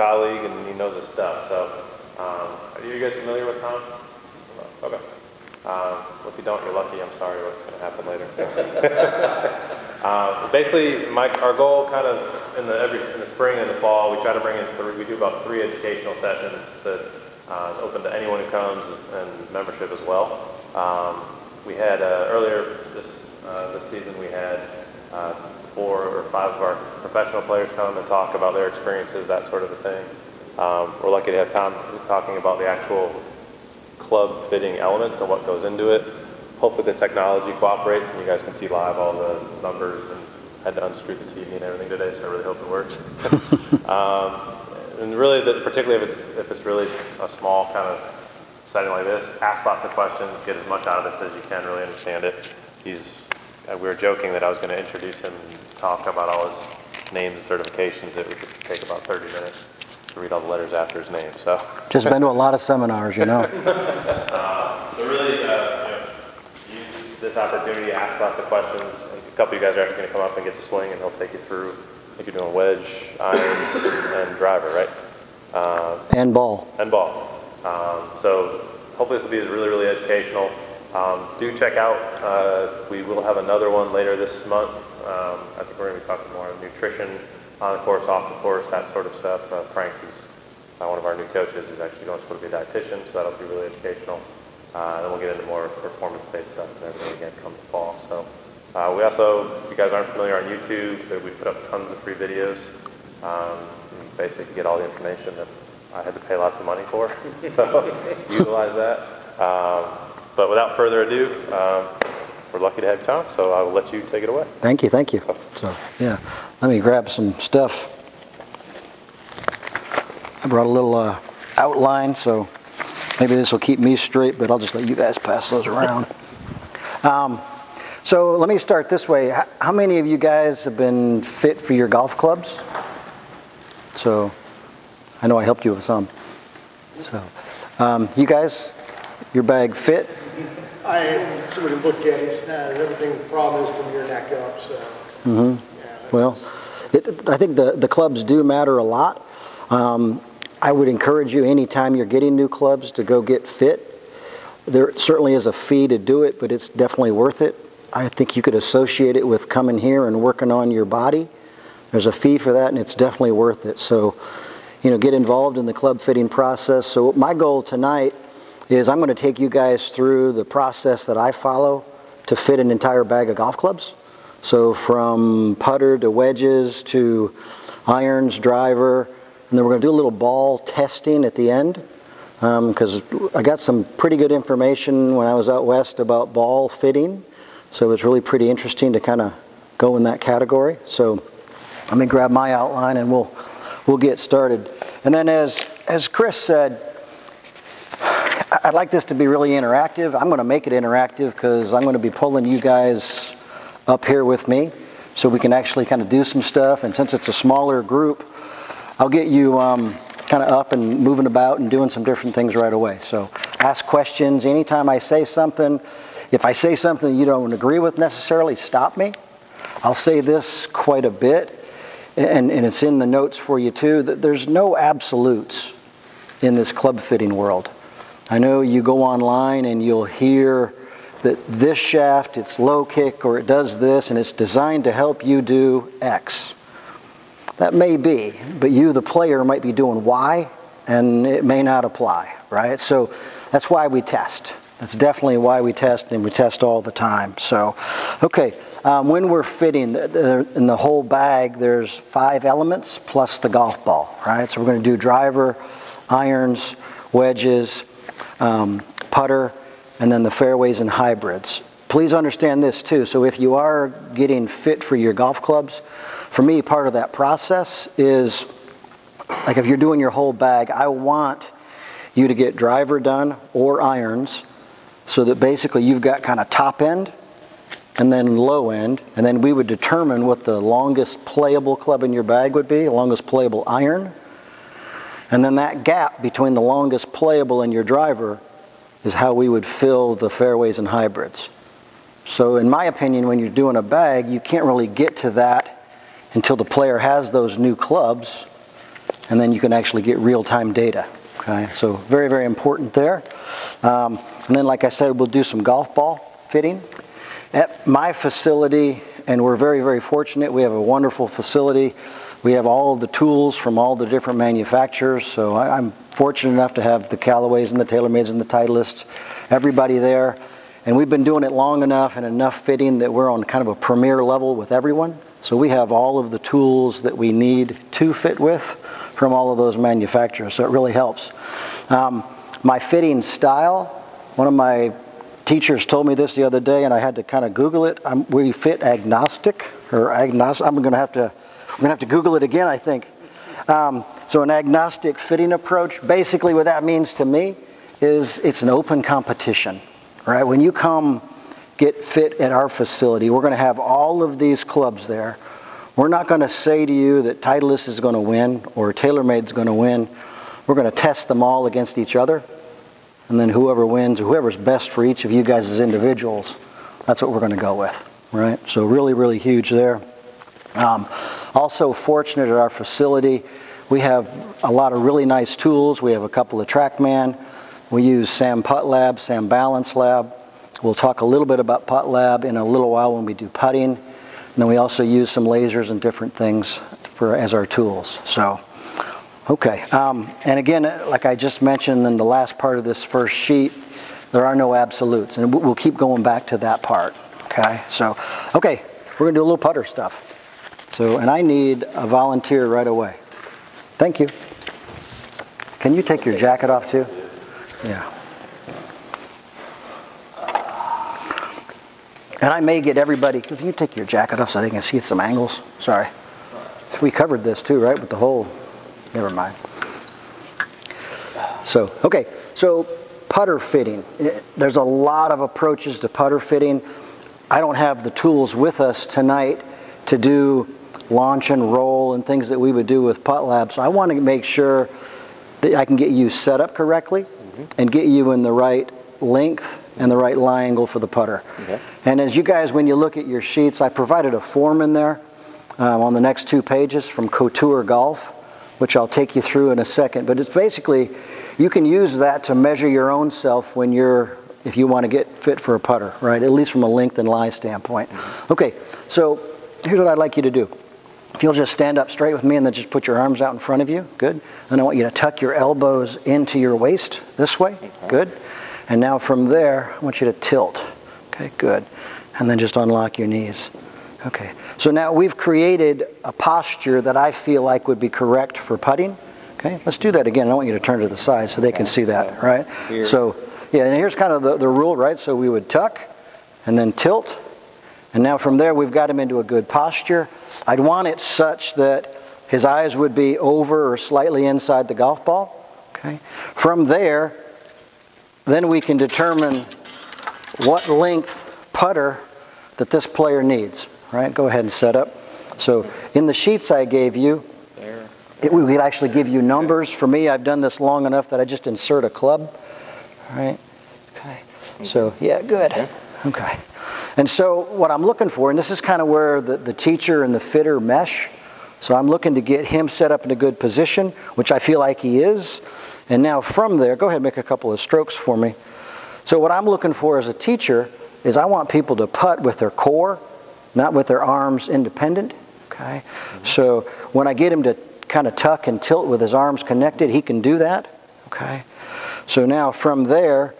colleague, and he knows his stuff. So, are you guys familiar with Tom? Okay. If you don't, you're lucky. I'm sorry what's going to happen later. Basically, our goal kind of in the spring and the fall, we try to bring in we do about 3 educational sessions that is open to anyone who comes, and membership as well. We had earlier this season, we had 4 or 5 of our professional players come and talk about their experiences, that sort of a thing. We're lucky to have Tom talking about the actual club fitting elements and what goes into it. Hopefully the technology cooperates and you guys can see live all the numbers, and had to unscrew the TV and everything today, so I really hope it works. And really, particularly if it's really a small kind of setting like this, ask lots of questions, get as much out of this as you can, really understand it. We were joking that I was going to introduce him and talk about all his names and certifications. It would take about 30 minutes to read all the letters after his name. So just been to a lot of seminars, you know. So really, use this opportunity to ask lots of questions. And a couple of you guys are actually going to come up and get to swing, and he'll take you through. I think you're doing wedge, irons, and driver, right? And ball. And ball. So hopefully this will be really, really educational. Do check out, we will have another one later this month. I think we're going to be talking more on nutrition, on the course, off the course, that sort of stuff. Frank is one of our new coaches, who's actually going to be a dietitian, so that'll be really educational. Then we'll get into more performance-based stuff and everything again come the fall. So we also, if you guys aren't familiar, on YouTube, we put up tons of free videos. You basically get all the information that I had to pay lots of money for, so utilize that. But without further ado, we're lucky to have you, Tom, so I will let you take it away. Thank you, thank you. So, yeah, let me grab some stuff. I brought a little outline, so maybe this will keep me straight, but I'll just let you guys pass those around. So let me start this way. How many of you guys have been fit for your golf clubs? So I know I helped you with some. So you guys, your bag fit? Somebody looked at it, everything, the problem is from your neck up, so. Yeah, well, I think the clubs do matter a lot. I would encourage you anytime you're getting new clubs to go get fit. There certainly is a fee to do it, but it's definitely worth it. I think you could associate it with coming here and working on your body. There's a fee for that, and it's definitely worth it. So, get involved in the club fitting process. So my goal tonight is I'm going to take you guys through the process that I follow to fit an entire bag of golf clubs. So from putter to wedges to irons, driver, and then we're going to do a little ball testing at the end, because I got some pretty good information when I was out west about ball fitting. So it's really pretty interesting to kind of go in that category. So let me grab my outline and we'll get started. And then as Chris said, I'd like this to be really interactive. I'm going to make it interactive because I'm going to be pulling you guys up here with me so we can actually kind of do some stuff. And since it's a smaller group, I'll get you kind of up and moving about and doing some different things right away. So ask questions anytime I say something. If I say something you don't agree with necessarily, stop me. I'll say this quite a bit, and it's in the notes for you too, that there's no absolutes in this club fitting world. I know you go online and you'll hear that this shaft, it's low kick, or it does this, and it's designed to help you do X. That may be, but you, the player, might be doing Y, and it may not apply, right? So that's why we test. That's definitely why we test, and we test all the time. So, okay, when we're fitting, in the whole bag, there's 5 elements plus the golf ball, right? So we're going to do driver, irons, wedges, putter, and then the fairways and hybrids. Please understand this too. So if you are getting fit for your golf clubs, for me, part of that process is, like if you're doing your whole bag, I want you to get driver done or irons, so that basically you've got kind of top end and then low end, and then we would determine what the longest playable club in your bag would be, longest playable iron, and then that gap between the longest playable and your driver is how we would fill the fairways and hybrids. So in my opinion, when you're doing a bag, you can't really get to that until the player has those new clubs, and then you can actually get real-time data. Okay, so very, very important there. And then, like I said, we'll do some golf ball fitting. At my facility, and we're very, very fortunate, we have a wonderful facility. We have all of the tools from all the different manufacturers, so I'm fortunate enough to have the Callaways and the TaylorMades and the Titleists, everybody there. And we've been doing it long enough and enough fitting that we're on kind of a premier level with everyone. So we have all of the tools that we need to fit with from all of those manufacturers, so it really helps. My fitting style, one of my teachers told me this the other day, and I had to kind of Google it. We fit agnostic, or agnostic. I'm going to have to Google it again, I think. So an agnostic fitting approach, basically what that means to me is it's an open competition, right? When you come get fit at our facility, we're going to have all of these clubs there. We're not going to say to you that Titleist is going to win or TaylorMade's going to win. We're going to test them all against each other, and then whoever wins, whoever's best for each of you guys as individuals, that's what we're going to go with, right? So really, really huge there. Also fortunate at our facility, we have a lot of really nice tools. We have a couple of TrackMan. We use Sam Putt Lab, Sam Balance Lab. We'll talk a little bit about Putt Lab in a little while when we do putting. And then we also use some lasers and different things as our tools. So, okay. And again, like I just mentioned in the last part of this first sheet, there are no absolutes. And we'll keep going back to that part. Okay. So, okay, we're going to do a little putter stuff. So, and I need a volunteer right away. Thank you. Can you take your jacket off too? Yeah. And I may get everybody, if you take your jacket off so they can see some angles. Sorry. We covered this too, right? With the whole, never mind. So, okay. So putter fitting. There's a lot of approaches to putter fitting. I don't have the tools with us tonight to do launch and roll and things that we would do with Putt Lab. So I want to make sure that I can get you set up correctly and get you in the right length and the right lie angle for the putter. Okay. And as you guys, when you look at your sheets, I provided a form in there on the next 2 pages from Couture Golf, which I'll take you through in a second. But it's basically, you can use that to measure your own self when if you want to get fit for a putter, right? At least from a length and lie standpoint. Okay, so here's what I'd like you to do. If you'll just stand up straight with me and then just put your arms out in front of you, good. Then I want you to tuck your elbows into your waist this way, good. And now from there, I want you to tilt, okay, good. And then just unlock your knees. Okay, so now we've created a posture that I feel like would be correct for putting. Okay, let's do that again. I want you to turn to the side so they can see that, right? Here. So, yeah, and here's kind of the rule, right? So we would tuck and then tilt. And now from there, we've got him into a good posture. I'd want it such that his eyes would be over or slightly inside the golf ball. Okay. From there, then we can determine what length putter that this player needs. Right? Go ahead and set up. So in the sheets I gave you, we could actually give you numbers. For me, I've done this long enough that I just insert a club. All right. Okay. So yeah, good. Okay. And so what I'm looking for, and this is kind of where the teacher and the fitter mesh. So I'm looking to get him set up in a good position, which I feel like he is. And now from there, go ahead and make a couple of strokes for me. So what I'm looking for as a teacher is I want people to putt with their core, not with their arms independent. Okay. So when I get him to kind of tuck and tilt with his arms connected, he can do that. Okay. So now from there,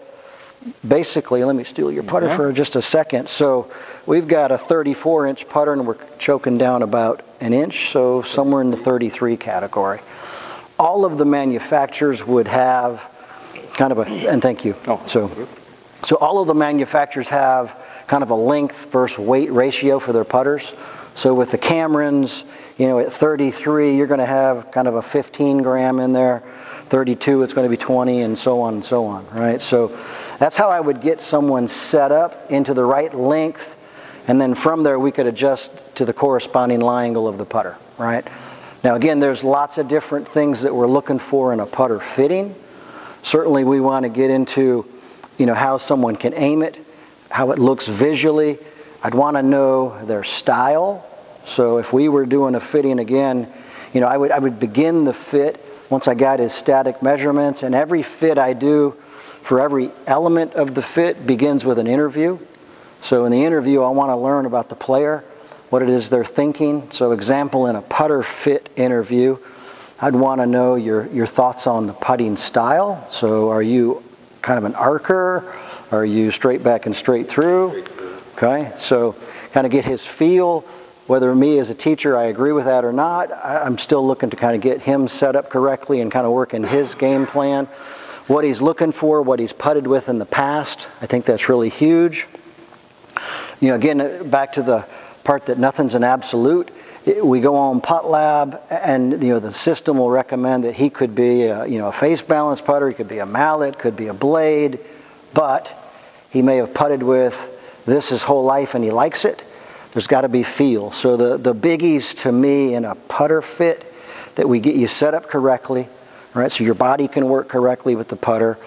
basically, let me steal your putter for just a second. So we've got a 34-inch putter and we're choking down about an inch, so somewhere in the 33 category. All of the manufacturers would have kind of a, and thank you. So all of the manufacturers have kind of a length versus weight ratio for their putters. So with the Camerons, you know, at 33, you're going to have kind of a 15 gram in there. 32, it's going to be 20, and so on, right? So that's how I would get someone set up into the right length, and then from there we could adjust to the corresponding lie angle of the putter, right? Now again, there's lots of different things that we're looking for in a putter fitting. Certainly we want to get into, you know, how someone can aim it, how it looks visually. I'd want to know their style. So if we were doing a fitting again, you know, I would begin the fit once I got his static measurements, and every fit I do for every element of the fit begins with an interview. So in the interview, I want to learn about the player, what it is they're thinking. So example, in a putter fit interview, I'd want to know your thoughts on the putting style. So are you kind of an arcer? Are you straight back and straight through? Okay, so kind of get his feel. Whether me as a teacher, I agree with that or not, I'm still looking to kind of get him set up correctly and kind of work in his game plan. What he's looking for, what he's putted with in the past, I think that's really huge. You know, again, back to the part that nothing's an absolute. We go on Putt Lab, and you know the system will recommend that he could be a face balance putter, he could be a mallet, could be a blade, but he may have putted with this his whole life and he likes it. There's got to be feel. So the biggies to me in a putter fit, that we get you set up correctly, right? So your body can work correctly with the putter.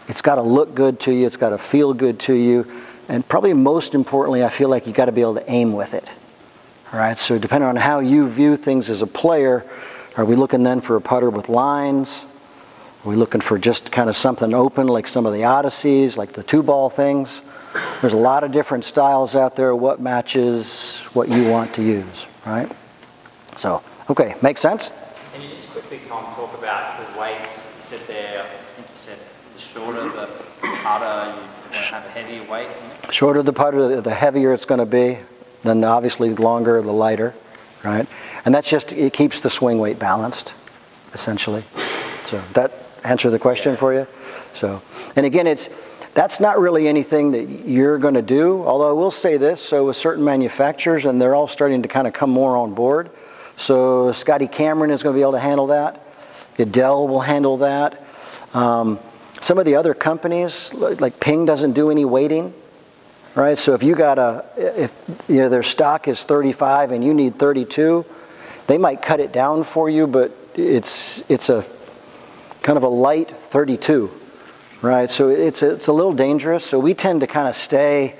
It's got to look good to you. It's got to feel good to you. And probably most importantly, I feel like you got to be able to aim with it. All right, so depending on how you view things as a player, are we looking then for a putter with lines? Are we looking for just kind of something open like some of the Odysseys, like the 2-ball things? There's a lot of different styles out there, what matches what you want to use, right? So, okay, makes sense? Can you just quickly, Tom, talk about the weight? You said there, I think you said the shorter the putter, you want to have a heavier weight. Shorter the putter, the heavier it's going to be. Then obviously longer, the lighter, right? And that's just, it keeps the swing weight balanced, essentially. So that answer the question for you? So, and again, that's not really anything that you're going to do, although I will say this, so with certain manufacturers, and they're all starting to kind of come more on board. So Scotty Cameron is going to be able to handle that. Adele will handle that. Some of the other companies, like Ping doesn't do any weighting. Right, so if you got if their stock is 35 and you need 32, they might cut it down for you, but it's a kind of a light 32, right? So it's a little dangerous. So we tend to kind of stay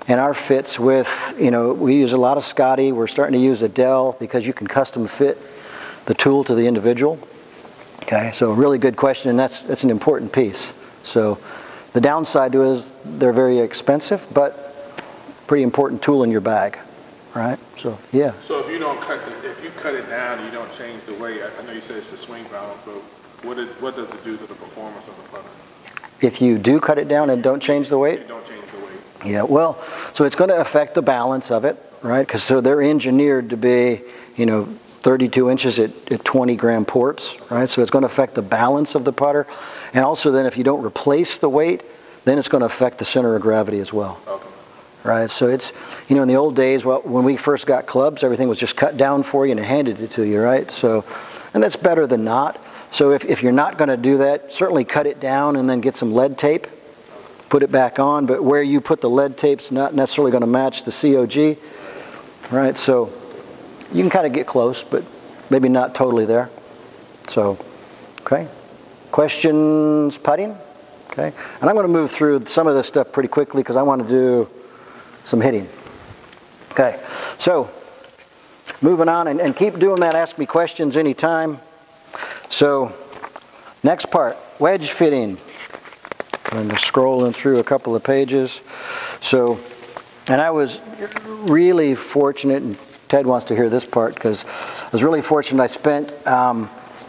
in our fits with, we use a lot of Scotty. We're starting to use Adele because you can custom fit the tool to the individual. Okay, so a really good question, and that's an important piece. So the downside to it is they're very expensive, but pretty important tool in your bag, right? So, yeah. So if you cut it down and you don't change the weight, I know you said it's the swing balance, but what does it do to the performance of the putter? If you do cut it down and don't change the weight? You don't change the weight. Yeah, well, so it's going to affect the balance of it, right? Because so they're engineered to be, 32 inches at 20 gram ports, right? So it's going to affect the balance of the putter. And also then if you don't replace the weight, then it's going to affect the center of gravity as well. Okay. Right, so it's, in the old days, when we first got clubs, everything was just cut down for you and handed it to you, right? So, and that's better than not. So if you're not going to do that, certainly cut it down and then get some lead tape, put it back on, but where you put the lead tape's not necessarily going to match the COG, right? So you can kind of get close, but maybe not totally there. So, okay. Questions putting? Okay. And I'm going to move through some of this stuff pretty quickly because I want to do some hitting. Okay. So, moving on, and keep doing that. Ask me questions anytime. So, next part, wedge fitting. I'm just scrolling through a couple of pages. So, and I was really fortunate, and Ted wants to hear this part because I was really fortunate. I spent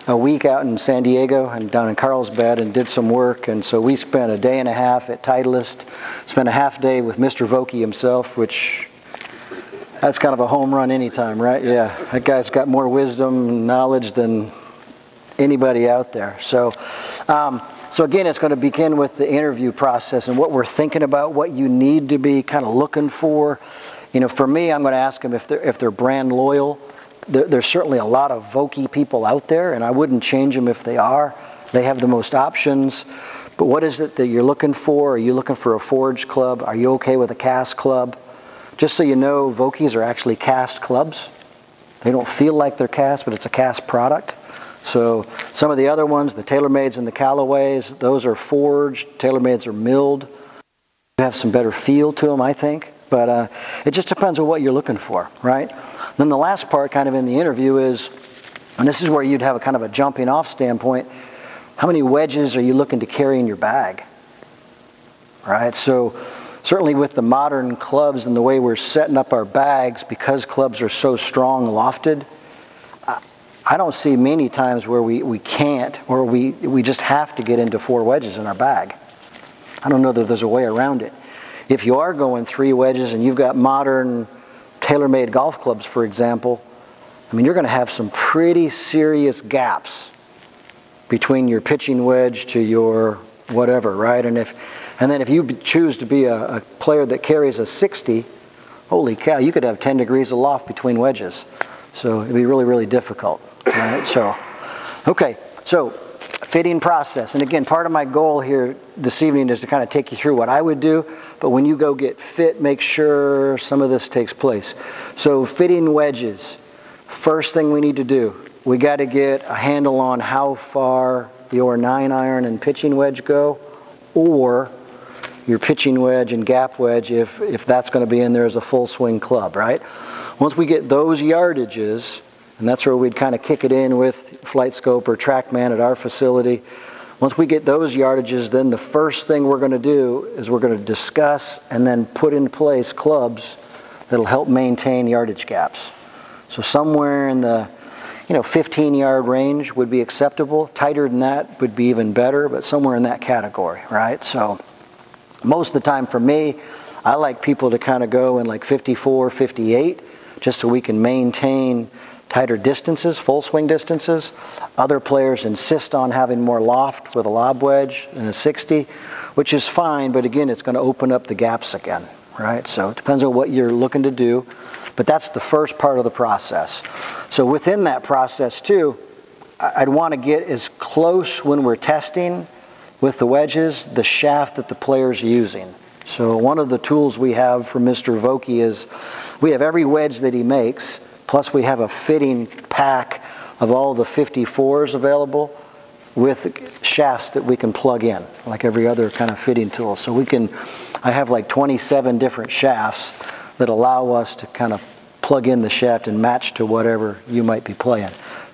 a week out in San Diego and down in Carlsbad and did some work, and so we spent a day and a half at Titleist, spent a half day with Mr. Vokey himself, which that's kind of a home run anytime, right? Yeah, that guy's got more wisdom and knowledge than anybody out there. So, so again, it's going to begin with the interview process and what we're thinking about, what you need to be kind of looking for. For me, I'm going to ask them if they're brand loyal. There's certainly a lot of Vokey people out there, and I wouldn't change them if they are. They have the most options. But what is it that you're looking for? Are you looking for a forged club? Are you okay with a cast club? Just so you know, Vokeys are actually cast clubs. They don't feel like they're cast, but it's a cast product. So some of the other ones, the TaylorMades and the Callaways, those are forged. TaylorMades are milled. They have some better feel to them, I think. But it just depends on what you're looking for, right? Then the last part kind of in the interview is, And this is where you'd have a kind of a jumping off standpoint. How many wedges are you looking to carry in your bag? Right? So certainly with the modern clubs and the way we're setting up our bags, because clubs are so strong lofted, I don't see many times where we can't, or we just have to get into 4 wedges in our bag. I don't know that there's a way around it. If you are going 3 wedges and you've got modern tailor-made golf clubs, for example, I mean, you're going to have some pretty serious gaps between your pitching wedge to your whatever, right? And then if you choose to be a player that carries a 60, holy cow, you could have 10 degrees of loft between wedges. So it'd be really, really difficult, right? So, okay, so fitting process. And again, part of my goal here this evening is to kind of take you through what I would do, but when you go get fit, make sure some of this takes place. So fitting wedges, first thing we need to do, we got to get a handle on how far your 9-iron and pitching wedge go, or your pitching wedge and gap wedge if that's going to be in there as a full swing club, right? Once we get those yardages, and that's where we'd kind of kick it in with Flight Scope or TrackMan at our facility. Once we get those yardages, then the first thing we're going to do is we're going to discuss and then put in place clubs that'll help maintain yardage gaps. So somewhere in the 15-yard range would be acceptable. Tighter than that would be even better, but somewhere in that category, right? So most of the time for me, I like people to kind of go in like 54, 58, just so we can maintain tighter distances, full swing distances. Other players insist on having more loft with a lob wedge and a 60, which is fine, but again, it's going to open up the gaps again, right? So it depends on what you're looking to do, but that's the first part of the process. So within that process too, I'd want to get as close when we're testing with the wedges, the shaft that the player's using. So one of the tools we have from Mr. Vokey is we have every wedge that he makes, plus we have a fitting pack of all the 54s available with shafts that we can plug in, like every other kind of fitting tool. So I have like 27 different shafts that allow us to kind of plug in the shaft and match to whatever you might be playing.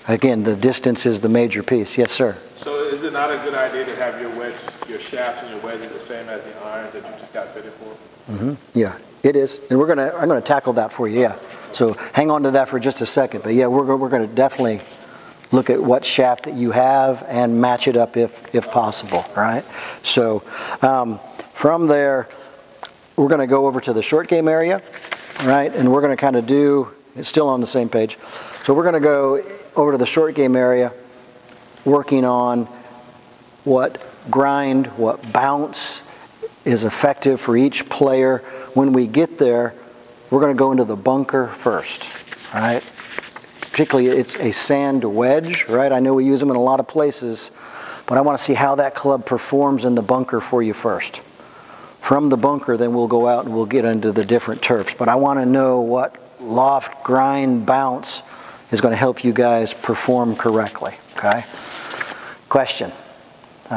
Again, the distance is the major piece. Yes, sir? So is it not a good idea to have your shafts and your wedges the same as the irons that you just got fitted for? Mm-hmm. Yeah, it is. And I'm gonna tackle that for you, yeah. So hang on to that for just a second. But yeah, we're gonna definitely look at what shaft that you have and match it up if possible, right? So from there, we're gonna go over to the short game area, right? And we're gonna kind of it's still on the same page. So we're gonna go over to the short game area, working on what grind, what bounce is effective for each player. When we get there, we're going to go into the bunker first, right? Particularly, it's a sand wedge, right? I know we use them in a lot of places, but I want to see how that club performs in the bunker for you first. From the bunker, then we'll go out and we'll get into the different turfs. But I want to know what loft, grind, bounce is going to help you guys perform correctly, okay? Question.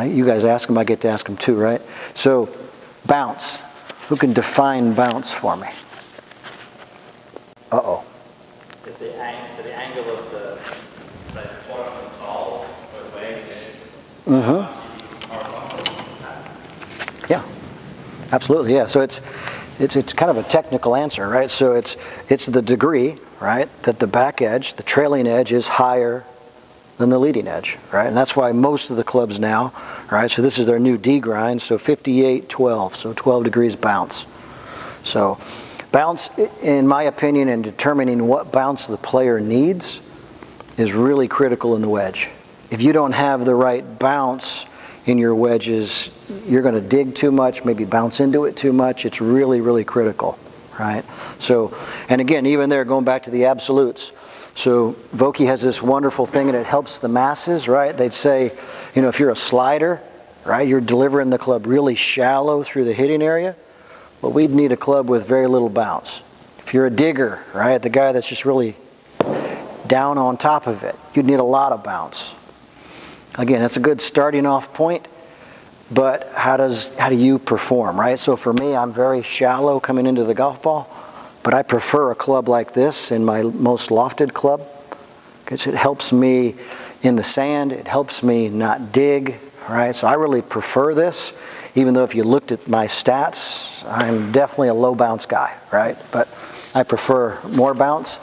You guys ask them, I get to ask them too, right? So, bounce. Who can define bounce for me? Uh-oh. The angle of the bottom of the sole or the leg. Mm-hmm. Yeah, absolutely, yeah. So it's kind of a technical answer, right? So it's the degree, right, that the back edge, the trailing edge is higher than the leading edge, right? And that's why most of the clubs now, right, so this is their new D grind, so 58, 12, so 12 degrees bounce. So bounce, in my opinion, in determining what bounce the player needs is really critical in the wedge. If you don't have the right bounce in your wedges, you're going to dig too much, maybe bounce into it too much. It's really, really critical, right? So, and again, even there, going back to the absolutes, so Vokey has this wonderful thing and it helps the masses, right? They'd say, if you're a slider, right, you're delivering the club really shallow through the hitting area, well, we'd need a club with very little bounce. If you're a digger, right, the guy that's just really down on top of it, you'd need a lot of bounce. Again, that's a good starting off point, but how do you perform, right? So for me, I'm very shallow coming into the golf ball, but I prefer a club like this in my most lofted club because it helps me in the sand. It helps me not dig, all right? So I really prefer this, even though if you looked at my stats, I'm definitely a low bounce guy, right? But I prefer more bounce.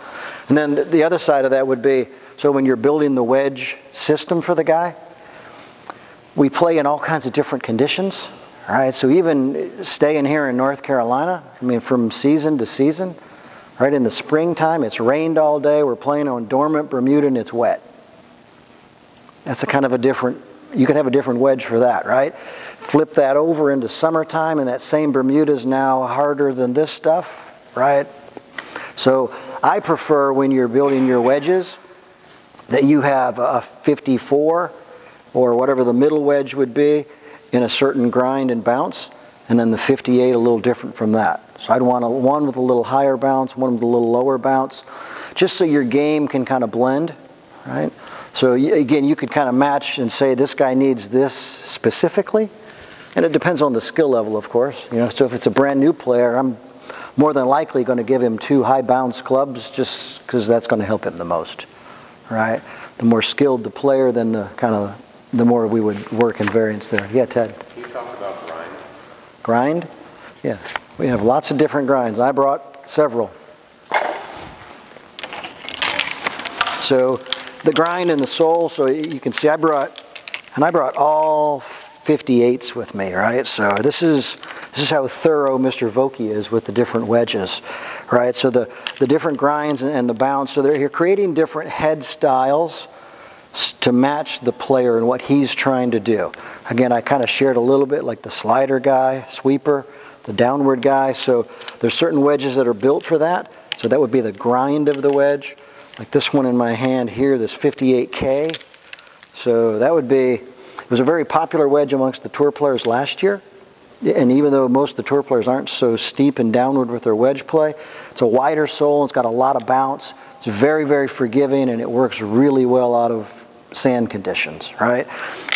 And then the other side of that would be, so when you're building the wedge system for the guy, we play in all kinds of different conditions, all right? So even staying here in North Carolina, I mean, from season to season, right? In the springtime, it's rained all day. We're playing on dormant Bermuda and it's wet. That's a kind of a different, you can have a different wedge for that, right? Flip that over into summertime and that same Bermuda is now harder than this stuff, right? So I prefer when you're building your wedges that you have a 54 or whatever the middle wedge would be in a certain grind and bounce, and then the 58 a little different from that. So I'd want one with a little higher bounce, one with a little lower bounce, just so your game can kind of blend, right? So again, you could kind of match and say this guy needs this specifically, and it depends on the skill level, of course. You know, so if it's a brand new player, I'm more than likely going to give him 2 high bounce clubs just because that's going to help him the most, right? The more skilled the player, then the more we would work in variance there. Yeah, Ted? Can you talk about grind? Grind? Yeah. We have lots of different grinds. I brought several. So the grind and the sole, so you can see I brought all 58s with me, right? So this is how thorough Mr. Vokey is with the different wedges, right? So the different grinds and the bounce, so they're creating different head styles to match the player and what he's trying to do. Again, I kind of shared a little bit like the slider guy, sweeper, the downward guy. So there's certain wedges that are built for that. So that would be the grind of the wedge. Like this one in my hand here, this 58K. So that would be, it was a very popular wedge amongst the tour players last year. And even though most of the tour players aren't so steep and downward with their wedge play, it's a wider sole, it's got a lot of bounce. It's very, very forgiving, and it works really well out of sand conditions, right?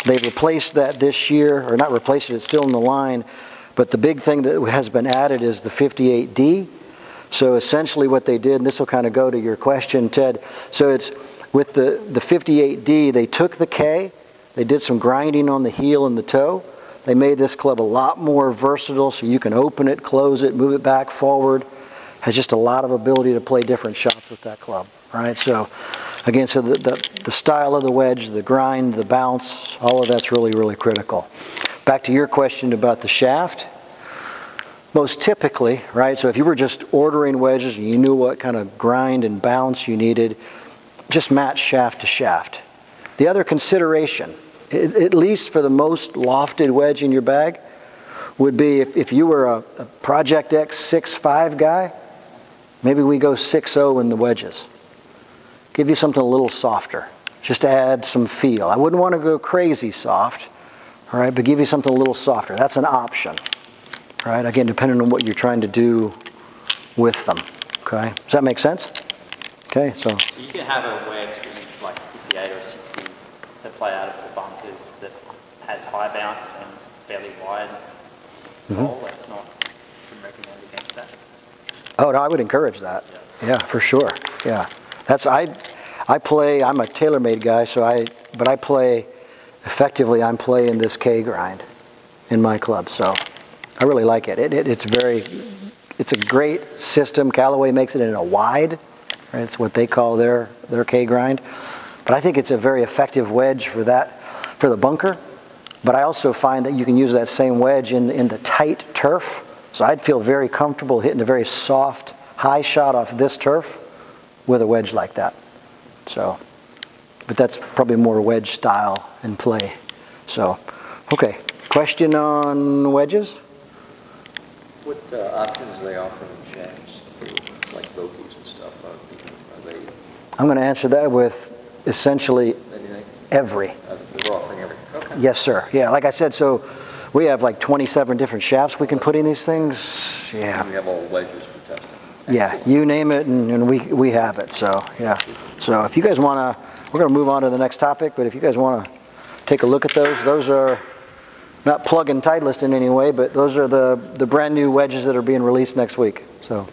They've replaced that this year, or not replaced it, it's still in the line, but the big thing that has been added is the 58D. So essentially what they did, and this will kind of go to your question, Ted, so it's with the 58D, they took the K, they did some grinding on the heel and the toe. They made this club a lot more versatile, so you can open it, close it, move it back, forward. Has just a lot of ability to play different shots with that club, right? So again, so the style of the wedge, the grind, the bounce, all of that's really, really critical. Back to your question about the shaft. Most typically, right, so if you were just ordering wedges and you knew what kind of grind and bounce you needed, just match shaft to shaft. The other consideration, at least for the most lofted wedge in your bag, would be if you were a Project X 6.5 guy, maybe we go 6.0 in the wedges. Give you something a little softer, just to add some feel. I wouldn't want to go crazy soft, all right, but give you something a little softer. That's an option, right? Again, depending on what you're trying to do with them, okay? Does that make sense? Okay, so. You can have a wedge that's like 58 or 60 to play out of the bunkers that has high bounce and fairly wide sole. That's not recommend against that. Oh, no, I would encourage that. Yeah, for sure. Yeah. That's, I play, I'm a TaylorMade guy, but I play, effectively I'm playing this K grind in my club, so I really like it. It's a great system. Callaway makes it in a wide, right? It's what they call their K grind. But I think it's a very effective wedge for the bunker. But I also find that you can use that same wedge in the tight turf. So I'd feel very comfortable hitting a very soft, high shot off this turf with a wedge like that. So, but that's probably more wedge style in play. So, okay. Question on wedges? What options do they offer in shafts, like Vokies and stuff? Are they? I'm going to answer that with essentially every. They're offering every. Okay. Yes, sir. Yeah, like I said, so we have like 27 different shafts we can put in these things. Yeah. And we have all wedges for testing. Yeah, you name it, and we have it. So yeah. So if you guys want to, we're going to move on to the next topic. But if you guys want to take a look at those are not plug and Titleist in any way, but those are the brand new wedges that are being released next week. So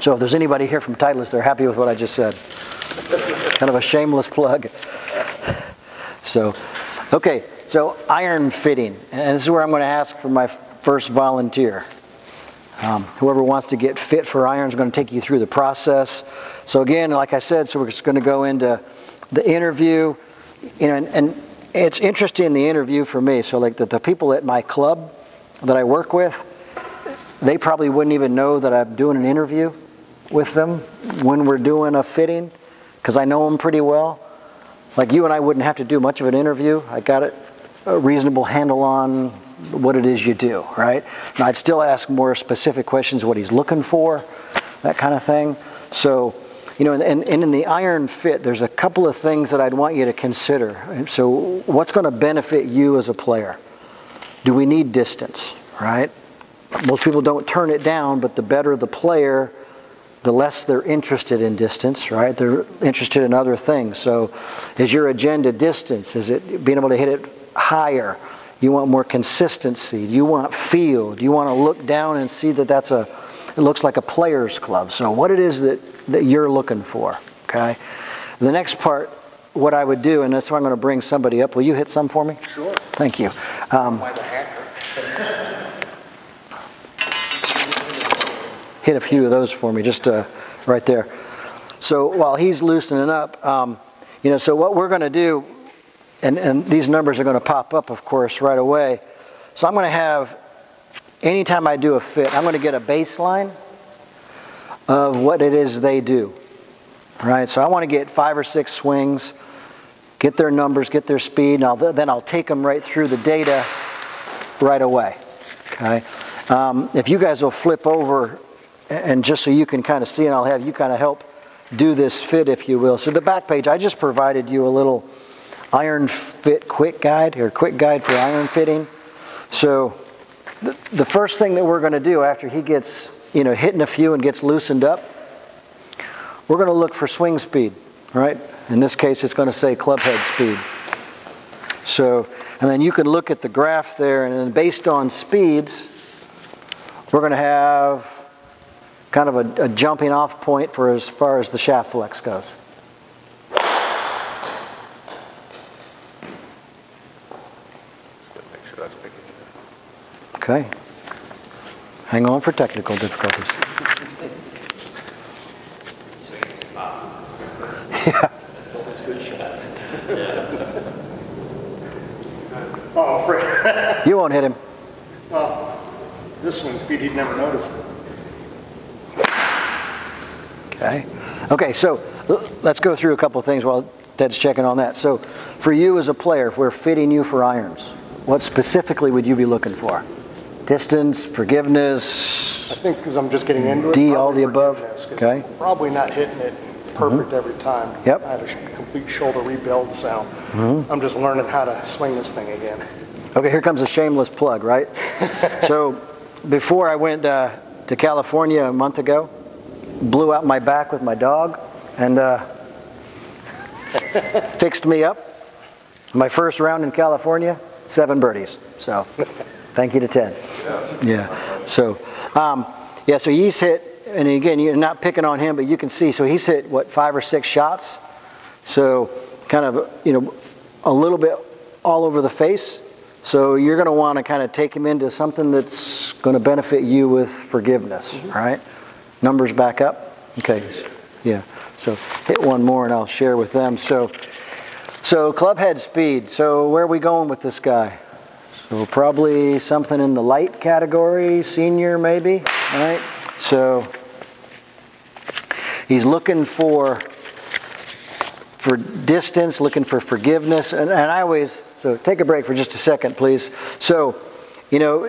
So if there's anybody here from Titleist, they're happy with what I just said. Kind of a shameless plug. So, okay, so iron fitting. And this is where I'm going to ask for my first volunteer. Whoever wants to get fit for iron is going to take you through the process. So again, like I said, so we're just going to go into the interview. And it's interesting in the interview for me. So like the people at my club that I work with, they probably wouldn't even know that I'm doing an interview with them when we're doing a fitting, because I know them pretty well. Like you and I wouldn't have to do much of an interview. I got a reasonable handle on what it is you do, right? And I'd still ask more specific questions, what he's looking for, that kind of thing. So, you know, and in the iron fit, there's a couple of things that I'd want you to consider. And so what's going to benefit you as a player? Do we need distance, right? Most people don't turn it down, but the better the player, the less they're interested in distance, right? They're interested in other things. So is your agenda distance? Is it being able to hit it higher? You want more consistency? Do you want feel? Do you want to look down and see that it looks like a player's club? So what it is that you're looking for, okay? The next part, what I would do, and that's why I'm going to bring somebody up. Will you hit some for me? Sure. Thank you. Hit a few of those for me, just right there. So while he's loosening up, you know, so what we're going to do, and these numbers are going to pop up, of course, right away. So I'm going to have, anytime I do a fit, I'm going to get a baseline of what it is they do. Right? So I want to get 5 or 6 swings, get their numbers, get their speed, and then I'll take them right through the data right away. Okay? If you guys will flip over, and just so you can kind of see, and I'll have you kind of help do this fit, if you will. So the back page, I just provided you a little iron fit quick guide, or quick guide for iron fitting. So the first thing that we're going to do after he gets, you know, hitting a few and gets loosened up, we're going to look for swing speed, right? In this case, it's going to say club head speed. So, and then you can look at the graph there, and then based on speeds, we're going to have kind of a jumping off point for as far as the shaft flex goes. Make sure that's big. Okay. Hang on for technical difficulties. Yeah. Oh, I'm afraid. You won't hit him. Well, this swing speed, he'd never notice. Okay. Okay, so let's go through a couple of things while Ted's checking on that. So for you as a player, if we're fitting you for irons, what specifically would you be looking for? Distance, forgiveness? I think because I'm just getting into it. D, all the above? Okay. I'm probably not hitting it perfect every time. Yep. I had a complete shoulder rebuild, so I'm just learning how to swing this thing again. Okay, here comes a shameless plug, right? So before I went to California a month ago, blew out my back with my dog and fixed me up. My first round in California, 7 birdies. So thank you to Ted. Yeah. So so he's hit, and again, you're not picking on him, but you can see, so he's hit, what, 5 or 6 shots? So kind of, you know, a little bit all over the face. So you're going to want to kind of take him into something that's going to benefit you with forgiveness, right? Numbers back up. Okay. Yeah. So hit one more and I'll share with them. So club head speed. So where are we going with this guy? So probably something in the light category, senior maybe, right? So he's looking for distance, looking for forgiveness, and I always, so take a break for just a second, please. So, you know,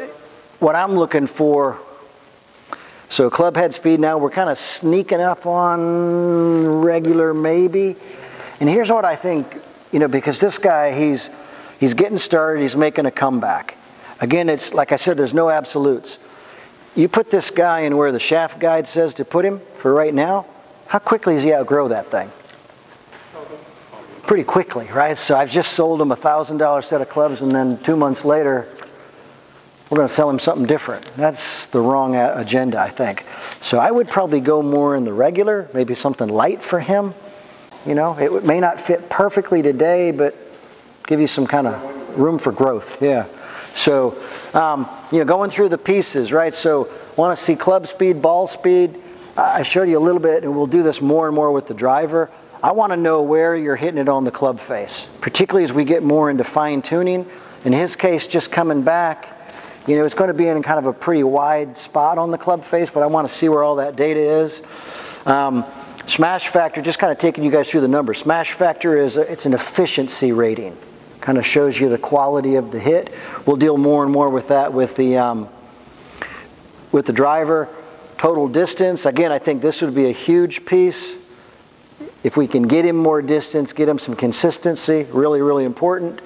what I'm looking for, so club head speed now, we're kind of sneaking up on regular maybe. And here's what I think, you know, because this guy, he's getting started, he's making a comeback. Again, it's like I said, there's no absolutes. You put this guy in where the shaft guide says to put him for right now, how quickly does he outgrow that thing? Pretty quickly, right? So I've just sold him a $1,000 set of clubs, and then 2 months later, we're going to sell him something different. That's the wrong agenda, I think. So I would probably go more in the regular, maybe something light for him. You know, it may not fit perfectly today, but give you some kind of room for growth. Yeah. So, you know, going through the pieces, right? So, want to see club speed, ball speed. I showed you a little bit, and we'll do this more and more with the driver. I want to know where you're hitting it on the club face, particularly as we get more into fine tuning. In his case, just coming back, you know, it's going to be in kind of a pretty wide spot on the club face, but I want to see where all that data is. Smash factor, just kind of taking you guys through the numbers. Smash factor is, it's an efficiency rating. Kind of shows you the quality of the hit. We'll deal more and more with that with the driver. Total distance, again, I think this would be a huge piece. If we can get him more distance, get him some consistency, really, really important.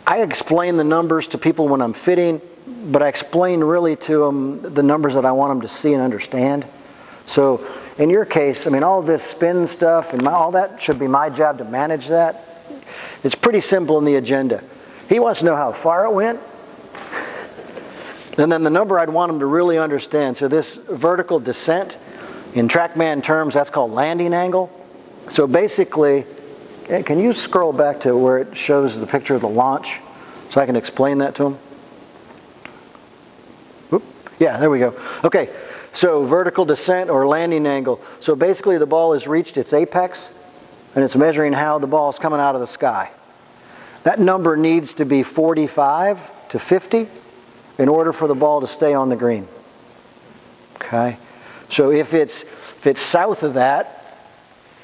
I explain the numbers to people when I'm fitting, but I explain really to them the numbers that I want them to see and understand. So in your case, I mean, all this spin stuff and all that should be my job to manage that. It's pretty simple in the agenda. He wants to know how far it went, and then the number I'd want him to really understand. So this vertical descent, in TrackMan terms, that's called landing angle. So basically, can you scroll back to where it shows the picture of the launch so I can explain that to him? Oop. Yeah, there we go. Okay, so vertical descent or landing angle. So basically the ball has reached its apex and it's measuring how the ball is coming out of the sky. That number needs to be 45 to 50 in order for the ball to stay on the green. Okay, so if it's south of that,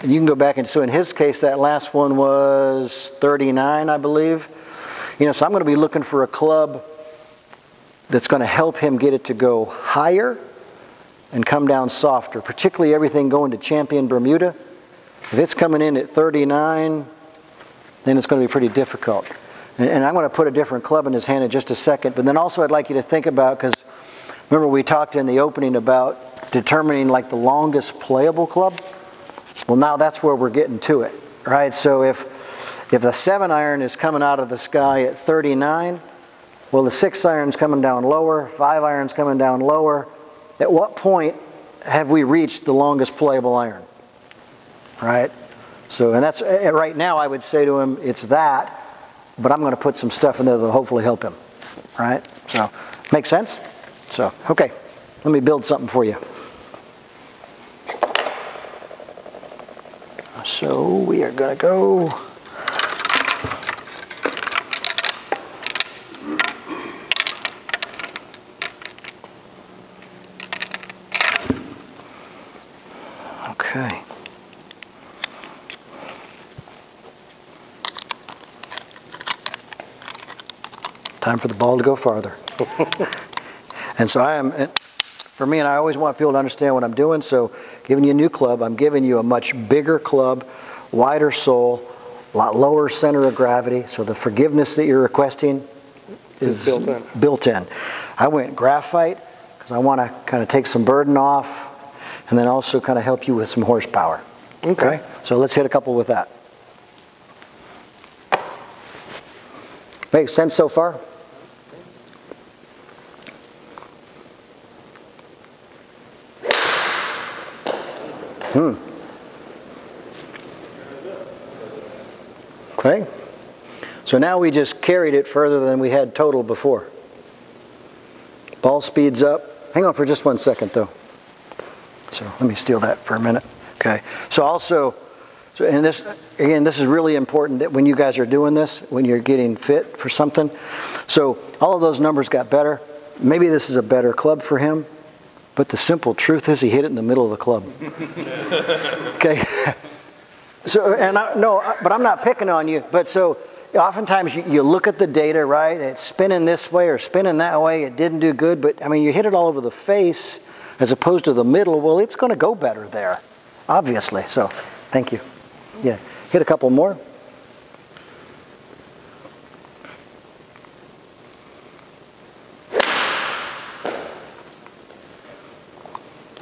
and you can go back and, so in his case, that last one was 39, I believe. You know, so I'm going to be looking for a club that's going to help him get it to go higher and come down softer, particularly everything going to Champion Bermuda. If it's coming in at 39, then it's going to be pretty difficult. And I'm going to put a different club in his hand in just a second. But then also I'd like you to think about, because remember we talked in the opening about determining like the longest playable club? Well, now that's where we're getting to it, right? So if the 7-iron is coming out of the sky at 39, well, the 6-iron's coming down lower, 5-iron's coming down lower. At what point have we reached the longest playable iron, right? So, and that's, right now I would say to him, it's that, but I'm going to put some stuff in there that'll hopefully help him, right? So, make sense? So, okay, let me build something for you. So we are going to go okay. Time for the ball to go farther. And so I am, for me, and I always want people to understand what I'm doing, so giving you a new club, I'm giving you a much bigger club, wider sole, a lot lower center of gravity, so the forgiveness that you're requesting is built in. I went graphite because I want to kind of take some burden off and then also kind of help you with some horsepower. Okay? So let's hit a couple with that. Makes sense so far? Okay, so now we just carried it further than we had total before. Ball speeds up. Hang on for just 1 second though. So let me steal that for a minute. Okay, so also, and this, again, this is really important that when you guys are doing this, when you're getting fit for something. So all of those numbers got better. Maybe this is a better club for him, but the simple truth is he hit it in the middle of the club. Okay. So, but I'm not picking on you, but so oftentimes you look at the data, right? It's spinning this way or spinning that way. It didn't do good, but I mean, you hit it all over the face as opposed to the middle. Well, it's going to go better there, obviously. So, thank you. Yeah, hit a couple more.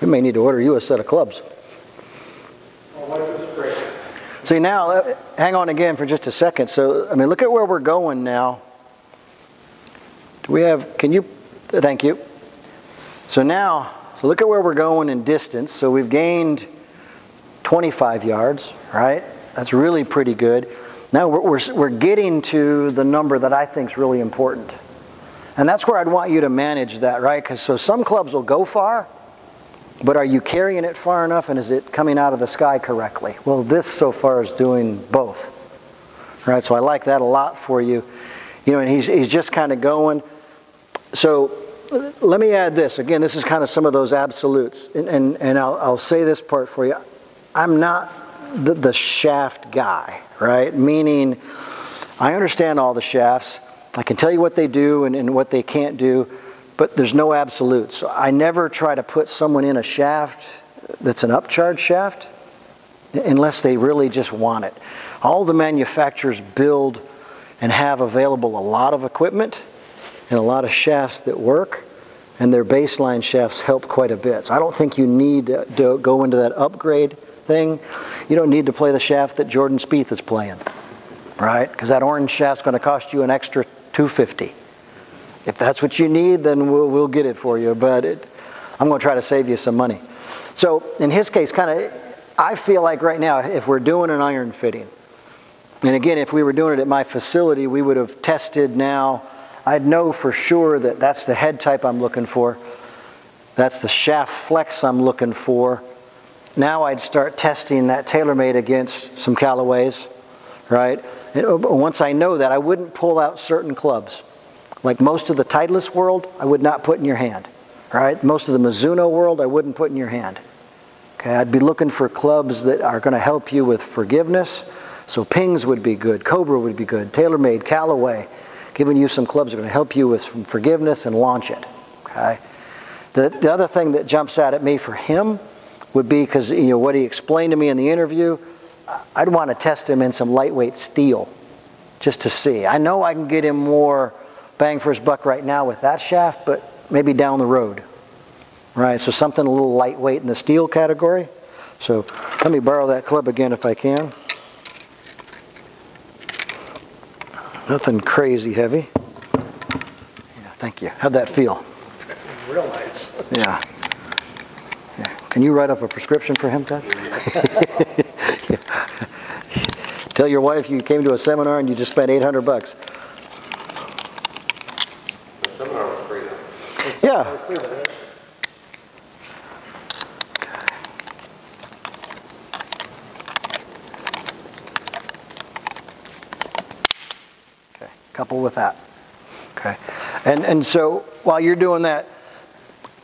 We may need to order you a set of clubs. See now, hang on again for just a second. So, I mean, look at where we're going now. Do we have, can you, thank you. So now, so look at where we're going in distance. So we've gained 25 yards, right? That's really pretty good. Now we're getting to the number that I think is really important. And that's where I'd want you to manage that, right? Because so some clubs will go far, but are you carrying it far enough and is it coming out of the sky correctly? Well, this so far is doing both. All right, so I like that a lot for you. You know, and he's just kind of going. So let me add this. Again, this is kind of some of those absolutes. And I'll say this part for you. I'm not the shaft guy, right? Meaning, I understand all the shafts. I can tell you what they do and what they can't do, but there's no absolutes. So I never try to put someone in a shaft that's an upcharge shaft unless they really just want it. All the manufacturers build and have available a lot of equipment and a lot of shafts that work, and their baseline shafts help quite a bit. So I don't think you need to go into that upgrade thing. You don't need to play the shaft that Jordan Spieth is playing, right? Because that orange shaft's going to cost you an extra $250. If that's what you need, then we'll get it for you, but I'm going to try to save you some money. So in his case, I feel like right now, if we're doing an iron fitting, and again, if we were doing it at my facility, we would have tested now. I'd know for sure that that's the head type I'm looking for. That's the shaft flex I'm looking for. Now I'd start testing that TaylorMade against some Callaways, right? And once I know that, I wouldn't pull out certain clubs. Like most of the Titleist world, I would not put in your hand, right? Most of the Mizuno world, I wouldn't put in your hand. Okay, I'd be looking for clubs that are going to help you with forgiveness. So Pings would be good, Cobra would be good, TaylorMade, Callaway, giving you some clubs that are going to help you with some forgiveness and launch it. Okay. The other thing that jumps out at me for him would be, because you know what he explained to me in the interview, I'd want to test him in some lightweight steel just to see. I know I can get him more bang for his buck right now with that shaft, but maybe down the road. Right, so something a little lightweight in the steel category. So let me borrow that club again if I can. Nothing crazy heavy. Yeah, thank you. How'd that feel? Real nice. Yeah. Can you write up a prescription for him, Ted? Tell your wife you came to a seminar and you just spent $800. The seminar was free though. Yeah. Okay, couple with that. Okay. And so while you're doing that,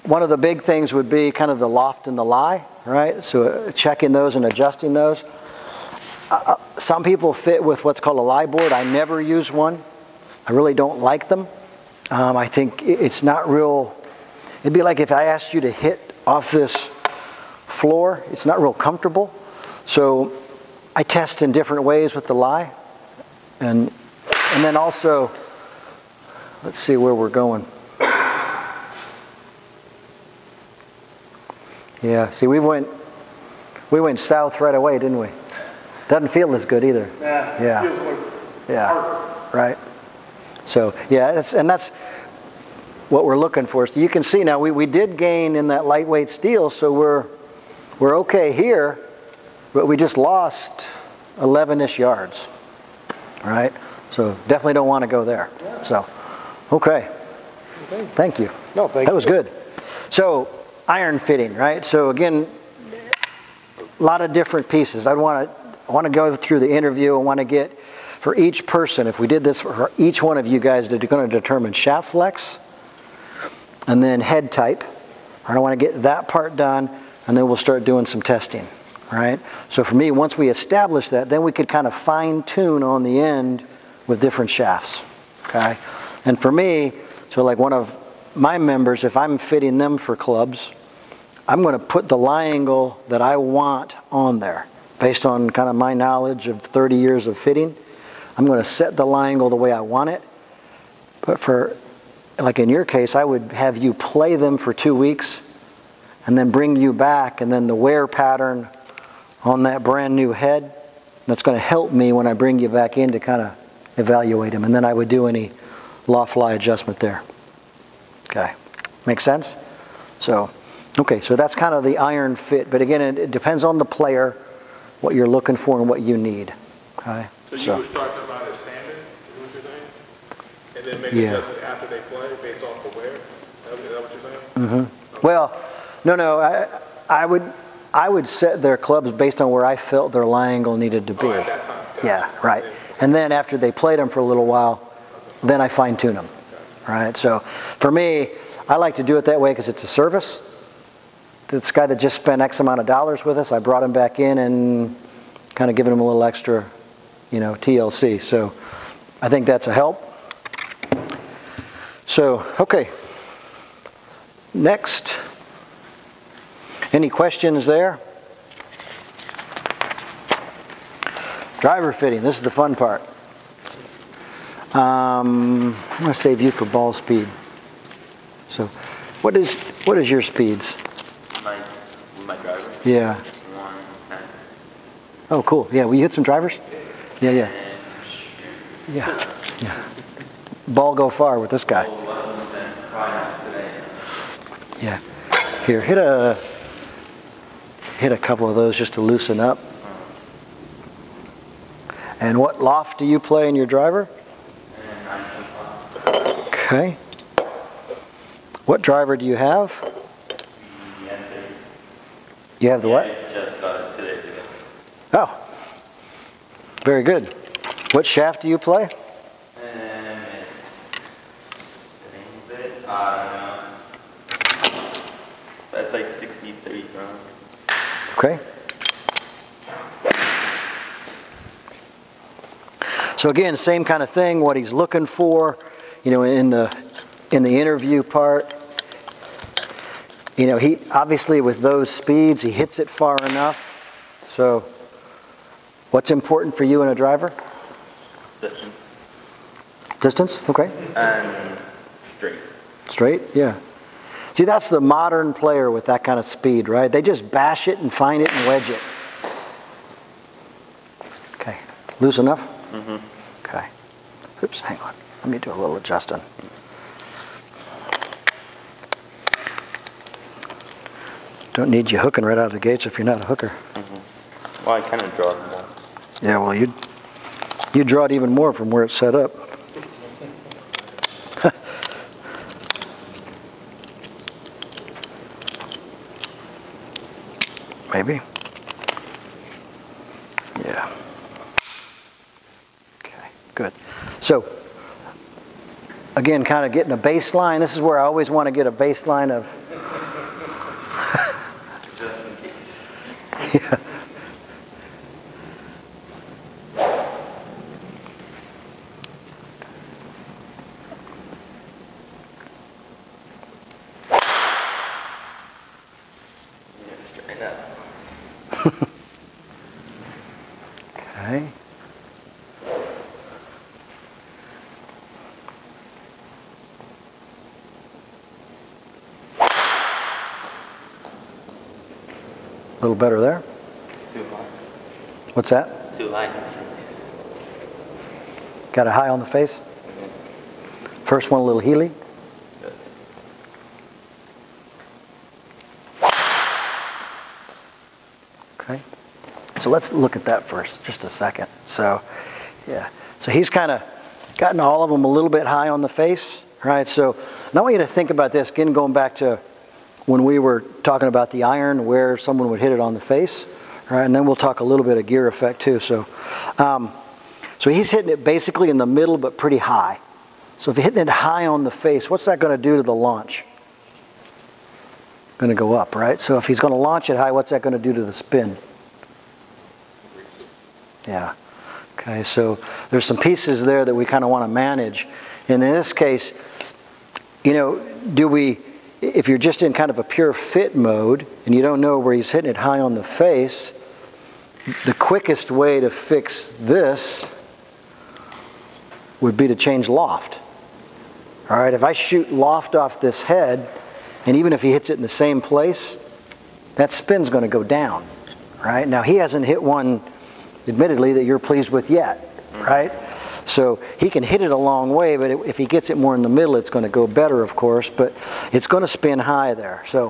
one of the big things would be kind of the loft and the lie, right? So checking those and adjusting those. Some people fit with what's called a lie board. I never use one. I really don't like them. I think it's not real. It'd be like if I asked you to hit off this floor. It's not real comfortable. So I test in different ways with the lie. And then also, let's see where we're going. Yeah, see, we went south right away, didn't we? Doesn't feel as good either. Yeah. Feels like Yeah. Right. So yeah, that's what we're looking for. So you can see now we did gain in that lightweight steel, so we're okay here, but we just lost 11-ish yards. All right. So definitely don't want to go there. Yeah. So okay. Thank you. No, thank you. That was good. So iron fitting, right? So again, a lot of different pieces. I want to go through the interview. I want to get for each person. If we did this for each one of you guys, they're going to determine shaft flex and then head type. I want to get that part done, and then we'll start doing some testing, right? So for me, once we establish that, then we could kind of fine tune on the end with different shafts, okay? And for me, so like one of my members, if I'm fitting them for clubs, I'm going to put the lie angle that I want on there based on kind of my knowledge of 30 years of fitting. I'm going to set the lie angle the way I want it. But for, like in your case, I would have you play them for 2 weeks and then bring you back, and then the wear pattern on that brand new head, that's going to help me when I bring you back in to kind of evaluate them. And then I would do any loft lie adjustment there. Okay, make sense? So, okay, so that's kind of the iron fit, but again, it depends on the player, what you're looking for and what you need. Okay. So you would start them out as standard, is what you're saying? And then make adjustments after they play based off of wear? Is that what you're saying? Mm-hmm. Well, no, I would set their clubs based on where I felt their lie angle needed to be. At that time. Gotcha. Yeah, right. And then after they played them for a little while, then I fine tune them. Right. So for me, I like to do it that way because it's a service. This guy that just spent X amount of dollars with us, I brought him back in and kind of given him a little extra, TLC. So I think that's a help. So, okay. Next. Any questions there? Driver fitting. This is the fun part. I'm going to save you for ball speed. So, what is your speeds? My driver. Yeah. 110. Oh, cool. Yeah, will you hit some drivers? Yeah. Ball go far with this guy. Yeah. Here, hit a couple of those just to loosen up. And what loft do you play in your driver? Okay. What driver do you have? You have the what? I just got it 2 days ago. Oh, very good. What shaft do you play? I don't know. That's like 63 grams. Okay. So again, same kind of thing, what he's looking for, in the interview part. He obviously with those speeds, he hits it far enough. So what's important for you in a driver? Distance. Distance, okay. And straight. Straight, yeah. See, that's the modern player with that kind of speed, right? They just bash it and find it and wedge it. Okay, loose enough? Mm-hmm. Okay. Oops, hang on. Let me do a little adjusting. Don't need you hooking right out of the gates if you're not a hooker. Mm-hmm. Well, I kind of draw them more. Yeah, well, you draw it even more from where it's set up. Maybe. Yeah. Okay, good. So, again, kind of getting a baseline. This is where I always want to get a baseline of. Just in case. Yeah. Straighten up. Okay. A little better there. Too high. What's that? Too high. Got a high on the face? First one a little heely. Good. Okay. So let's look at that first, just a second. So, yeah. So he's kind of gotten all of them a little bit high on the face, right? So now I want you to think about this, again, going back to when we were talking about the iron, where someone would hit it on the face, right? And then we'll talk a little bit of gear effect too. So, so he's hitting it basically in the middle, but pretty high. So if you're hitting it high on the face, what's that going to do to the launch? Going to go up, right? So if he's going to launch it high, what's that going to do to the spin? Yeah. Okay, so there's some pieces there that we kind of want to manage. And in this case, if you're just in kind of a pure fit mode and you don't know where he's hitting it high on the face, the quickest way to fix this would be to change loft. All right, if I shoot loft off this head, and even if he hits it in the same place, that spin's going to go down, right? Now, he hasn't hit one, admittedly, that you're pleased with yet, right? So he can hit it a long way, but if he gets it more in the middle, it's going to go better, of course, but it's going to spin high there. So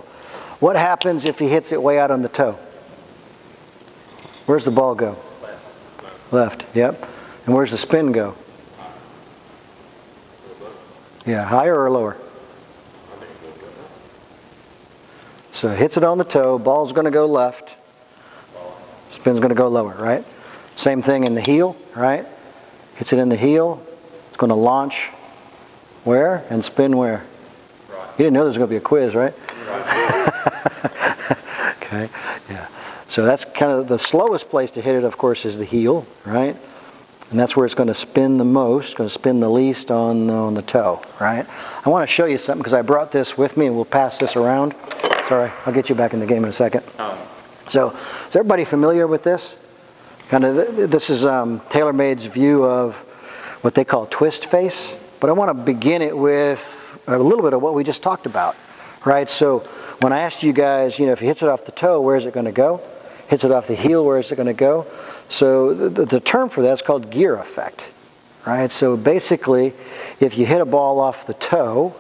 what happens if he hits it way out on the toe? Where's the ball go? Left, yep. And where's the spin go? Yeah, higher or lower? So hits it on the toe, ball's going to go left, spin's going to go lower, right? Same thing in the heel, right? Hits it in the heel, it's going to launch where and spin where? You didn't know there was going to be a quiz, right? Okay, yeah. So that's kind of the slowest place to hit it, of course, is the heel, right? And that's where it's going to spin the most, going to spin the least on the toe, right? I want to show you something because I brought this with me and we'll pass this around. Sorry, I'll get you back in the game in a second. So is everybody familiar with this? Kind of, this is TaylorMade's view of what they call twist face. But I want to begin it with a little bit of what we just talked about, right? So when I asked you guys, if he hits it off the toe, where is it going to go? Hits it off the heel, where is it going to go? So the term for that is called gear effect, right? So basically, if you hit a ball off the toe,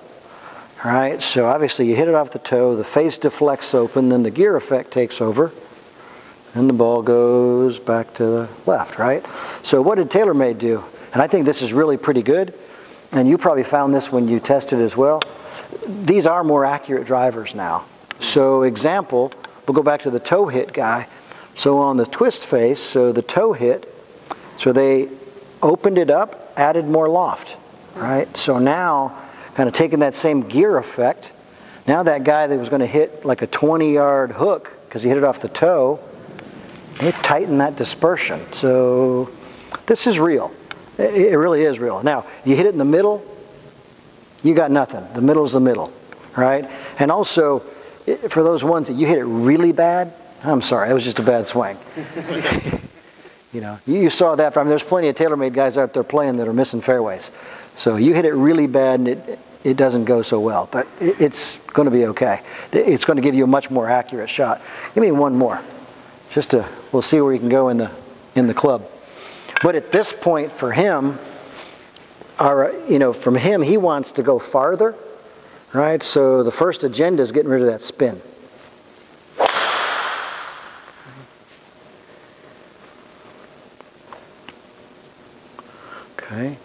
right? So obviously you hit it off the toe, the face deflects open, then the gear effect takes over, and the ball goes back to the left, right? So what did TaylorMade do? And I think this is really pretty good, and you probably found this when you tested as well. These are more accurate drivers now. So example, we'll go back to the toe hit guy. So on the twist face, so the toe hit, so they opened it up, added more loft, right? So now, kind of taking that same gear effect, now that guy that was going to hit like a 20-yard hook, because he hit it off the toe, they tightened that dispersion. So this is real. It really is real. Now, you hit it in the middle, you got nothing. The middle's the middle, right? And also, for those ones that you hit it really bad, I'm sorry, it was just a bad swing. You saw that. There's plenty of TaylorMade guys out there playing that are missing fairways. So you hit it really bad and it doesn't go so well. But it's going to be okay. It's going to give you a much more accurate shot. Give me one more. We'll see where you can go in the club. But at this point for him, from him, he wants to go farther, right? So the first agenda is getting rid of that spin. Okay.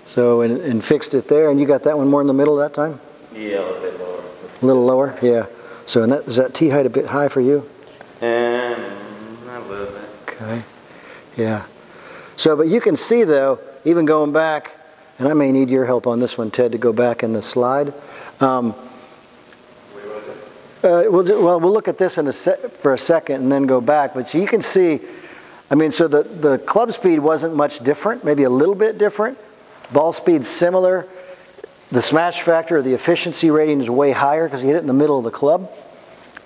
So, and fixed it there, and you got that one more in the middle that time? Yeah, a little bit lower. A little lower, yeah. So, is that tee height a bit high for you? A little bit. Okay. Yeah. So, but you can see though, even going back, and I may need your help on this one, Ted, to go back in the slide. We'll look at this for a second and then go back. But so you can see, so the club speed wasn't much different, maybe a little bit different. Ball speed's similar. The smash factor, the efficiency rating is way higher because he hit it in the middle of the club.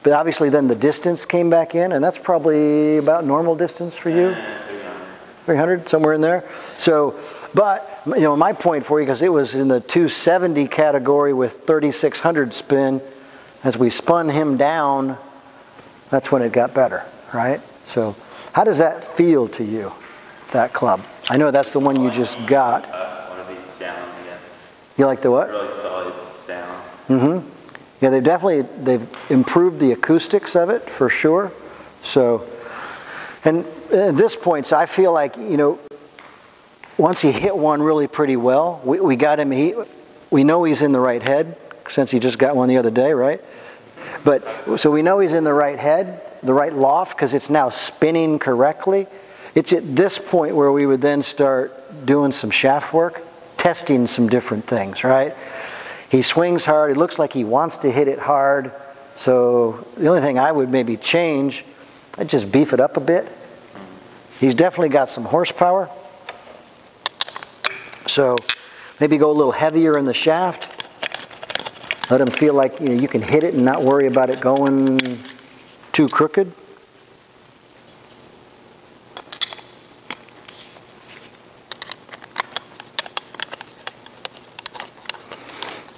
But obviously then the distance came back in, and that's probably about normal distance for you? 300, somewhere in there. So, but, my point for you, because it was in the 270 category with 3600 spin, as we spun him down, that's when it got better, right? So, how does that feel to you, that club? I know that's the one you just got. One of these sound, I guess. You like the what? Really solid sound. Mm-hmm. Yeah, they've improved the acoustics of it for sure. So, and at this point, so I feel like, once he hit one really pretty well, we got him, we know he's in the right head, since he just got one the other day, right? But, so we know he's in the right head, the right loft, because it's now spinning correctly. It's at this point where we would then start doing some shaft work, testing some different things, right? He swings hard. It looks like he wants to hit it hard. So the only thing I would maybe change, I'd just beef it up a bit. He's definitely got some horsepower. So maybe go a little heavier in the shaft. Let him feel like you can hit it and not worry about it going too crooked.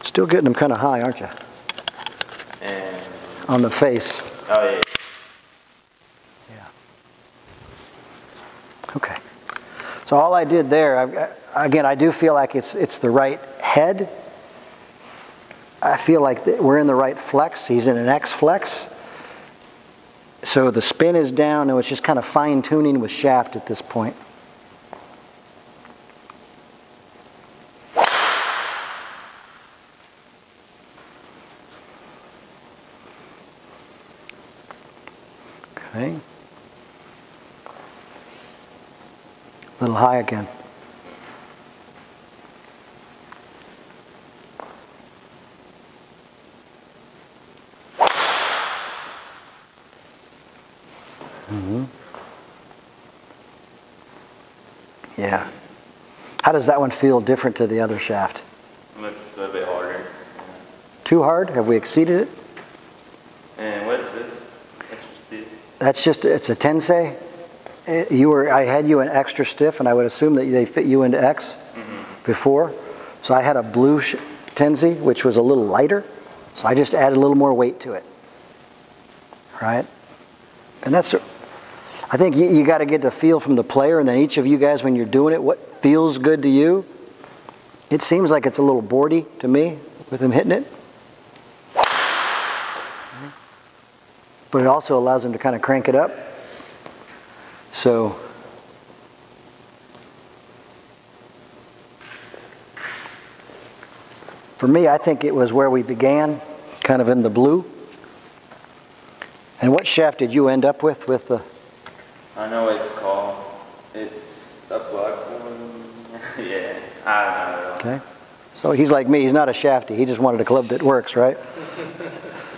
Still getting them kind of high, aren't you? And on the face. Oh, yeah. Yeah. Okay. So all I did there, again, I do feel like it's the right head. I feel like we're in the right flex. He's in an X flex. So the spin is down, and it's just kind of fine tuning with shaft at this point. Okay. A little high again. Yeah. How does that one feel different to the other shaft? It's a bit harder. Too hard? Have we exceeded it? And what is this? That's just, it's a tensei. I had you in extra stiff, and I would assume that they fit you into X before. So I had a blue tensei, which was a little lighter. So I just added a little more weight to it. Right? And that's, I think you got to get the feel from the player, and then each of you guys, when you're doing it, what feels good to you. It seems like it's a little boardy to me with him hitting it. But it also allows him to kind of crank it up. So for me, I think it was where we began, kind of in the blue. And what shaft did you end up with the? I know what it's called. It's a black one. Yeah, I don't know. Okay. So he's like me. He's not a shafty. He just wanted a club that works, right?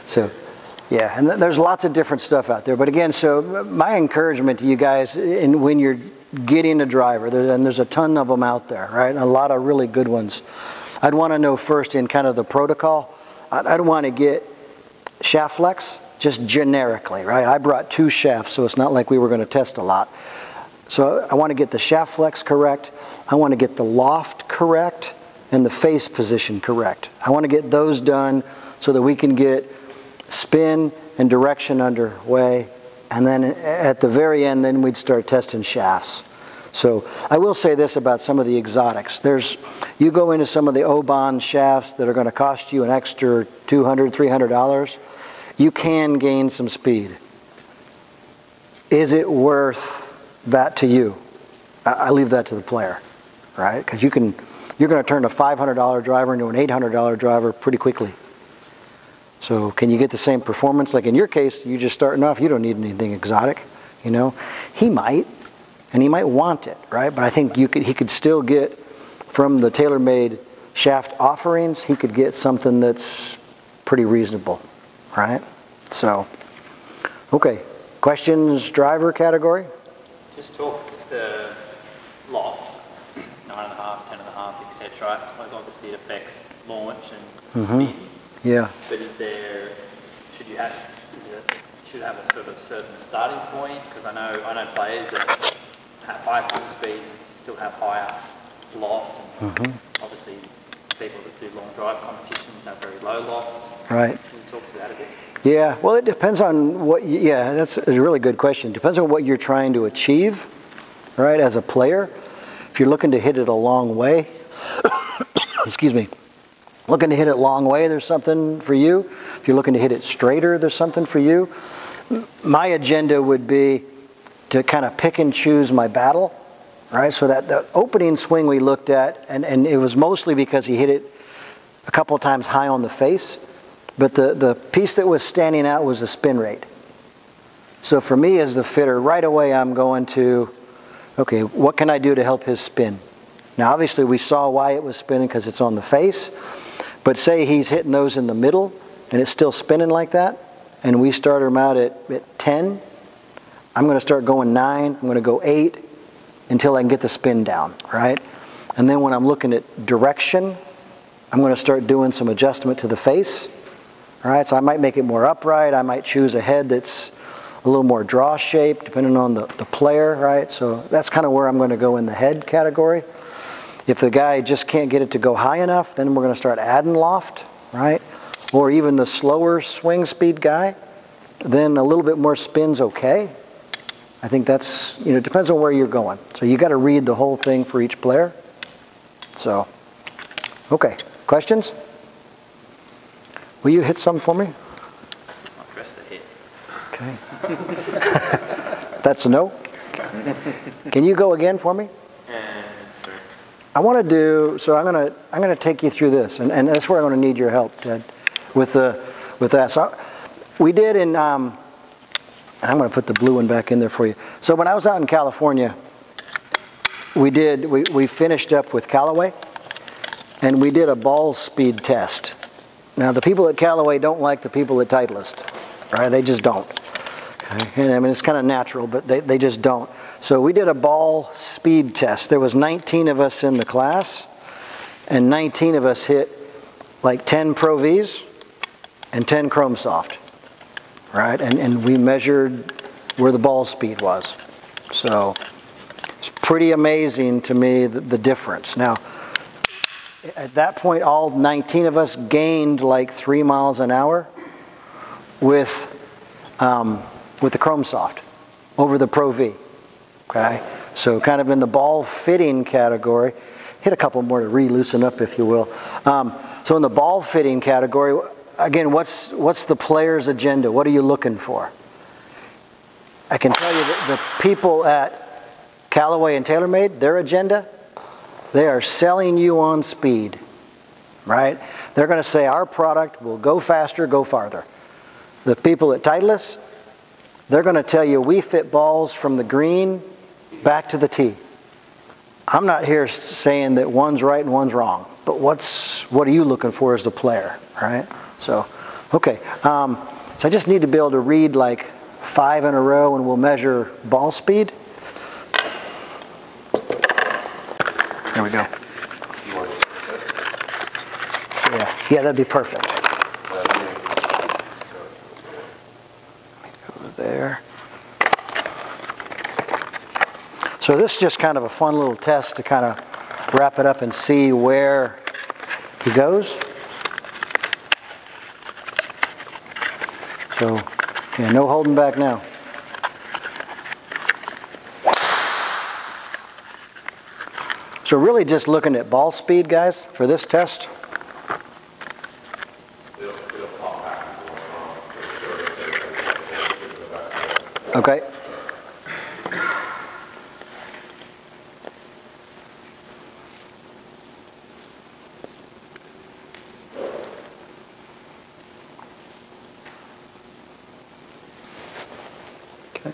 So, yeah. And there's lots of different stuff out there. But again, so my encouragement to you guys, when you're getting a driver, and there's a ton of them out there, right? A lot of really good ones. I'd want to know first in kind of the protocol. I'd want to get shaft flex. Just generically, right? I brought 2 shafts, so it's not like we were going to test a lot. So I want to get the shaft flex correct. I want to get the loft correct and the face position correct. I want to get those done so that we can get spin and direction underway. And then at the very end, then we'd start testing shafts. So I will say this about some of the exotics. You go into some of the Oban shafts that are going to cost you an extra $200, $300. You can gain some speed. Is it worth that to you? I leave that to the player, right? Because you're going to turn a $500 driver into an $800 driver pretty quickly. So can you get the same performance? Like in your case, you're just starting off. You don't need anything exotic, you know. He might, and he might want it, right? But I think he could still get from the tailor-made shaft offerings. He could get something that's pretty reasonable. Right? So, okay. Questions, driver category? Just talk the loft, 9.5, 10.5, etc. Like obviously it affects launch and spin. Yeah. But should it have a sort of certain starting point? Because I know players that have high spin speeds still have higher loft, and obviously people that do long drive competitions have very low loft. Right. Can you talk to that a bit? Yeah, well, it depends on what, that's a really good question. It depends on what you're trying to achieve, right, as a player. If you're looking to hit it a long way, excuse me, looking to hit it a long way, there's something for you. If you're looking to hit it straighter, there's something for you. My agenda would be to kind of pick and choose my battle, right? So that the opening swing we looked at, and it was mostly because he hit it a couple of times high on the face. But the piece that was standing out was the spin rate. So for me as the fitter, right away I'm going to, okay, what can I do to help his spin? Now obviously we saw why it was spinning because it's on the face. But say he's hitting those in the middle and it's still spinning like that, and we start him out at 10, I'm going to start going 9, I'm going to go 8 until I can get the spin down, right? And then when I'm looking at direction, I'm going to start doing some adjustment to the face. All right, so I might make it more upright. I might choose a head that's a little more draw shape, depending on the player, right? So that's kind of where I'm going to go in the head category. If the guy just can't get it to go high enough, then we're going to start adding loft, right? Or even the slower swing speed guy, then a little bit more spin's okay. I think that's, it depends on where you're going. So you got to read the whole thing for each player. So, okay, questions? Will you hit some for me? I'll dress to hit. Okay. That's a no? Can you go again for me? I want to do, so I'm going to take you through this, and that's where I'm going to need your help, Ted, with that. So we did in, I'm going to put the blue one back in there for you. So when I was out in California, we finished up with Callaway, and we did a ball speed test. Now the people at Callaway don't like the people at Titleist, right? They just don't. Okay? And I mean, it's kind of natural, but they just don't. So we did a ball speed test. There was 19 of us in the class, and 19 of us hit like 10 Pro Vs and 10 Chrome Soft, right? And we measured where the ball speed was. So it's pretty amazing to me, the difference. Now, at that point, all 19 of us gained like 3 miles an hour with the Chrome Soft over the Pro V. Okay, so kind of in the ball fitting category, hit a couple more to re-loosen up, if you will. So in the ball fitting category, again, what's the player's agenda? What are you looking for? I can tell you that the people at Callaway and TaylorMade, their agenda, they are selling you on speed, right? They're going to say our product will go faster, go farther. The people at Titleist, they're going to tell you we fit balls from the green back to the tee. I'm not here saying that one's right and one's wrong, but what are you looking for as the player, right? So, okay. So I just need to be able to read like 5 in a row, and we'll measure ball speed. There we go. Yeah, that'd be perfect. Go there. So this is just kind of a fun little test to kind of wrap it up and see where he goes. So, yeah, no holding back now. So really just looking at ball speed, guys, for this test. Okay. Okay.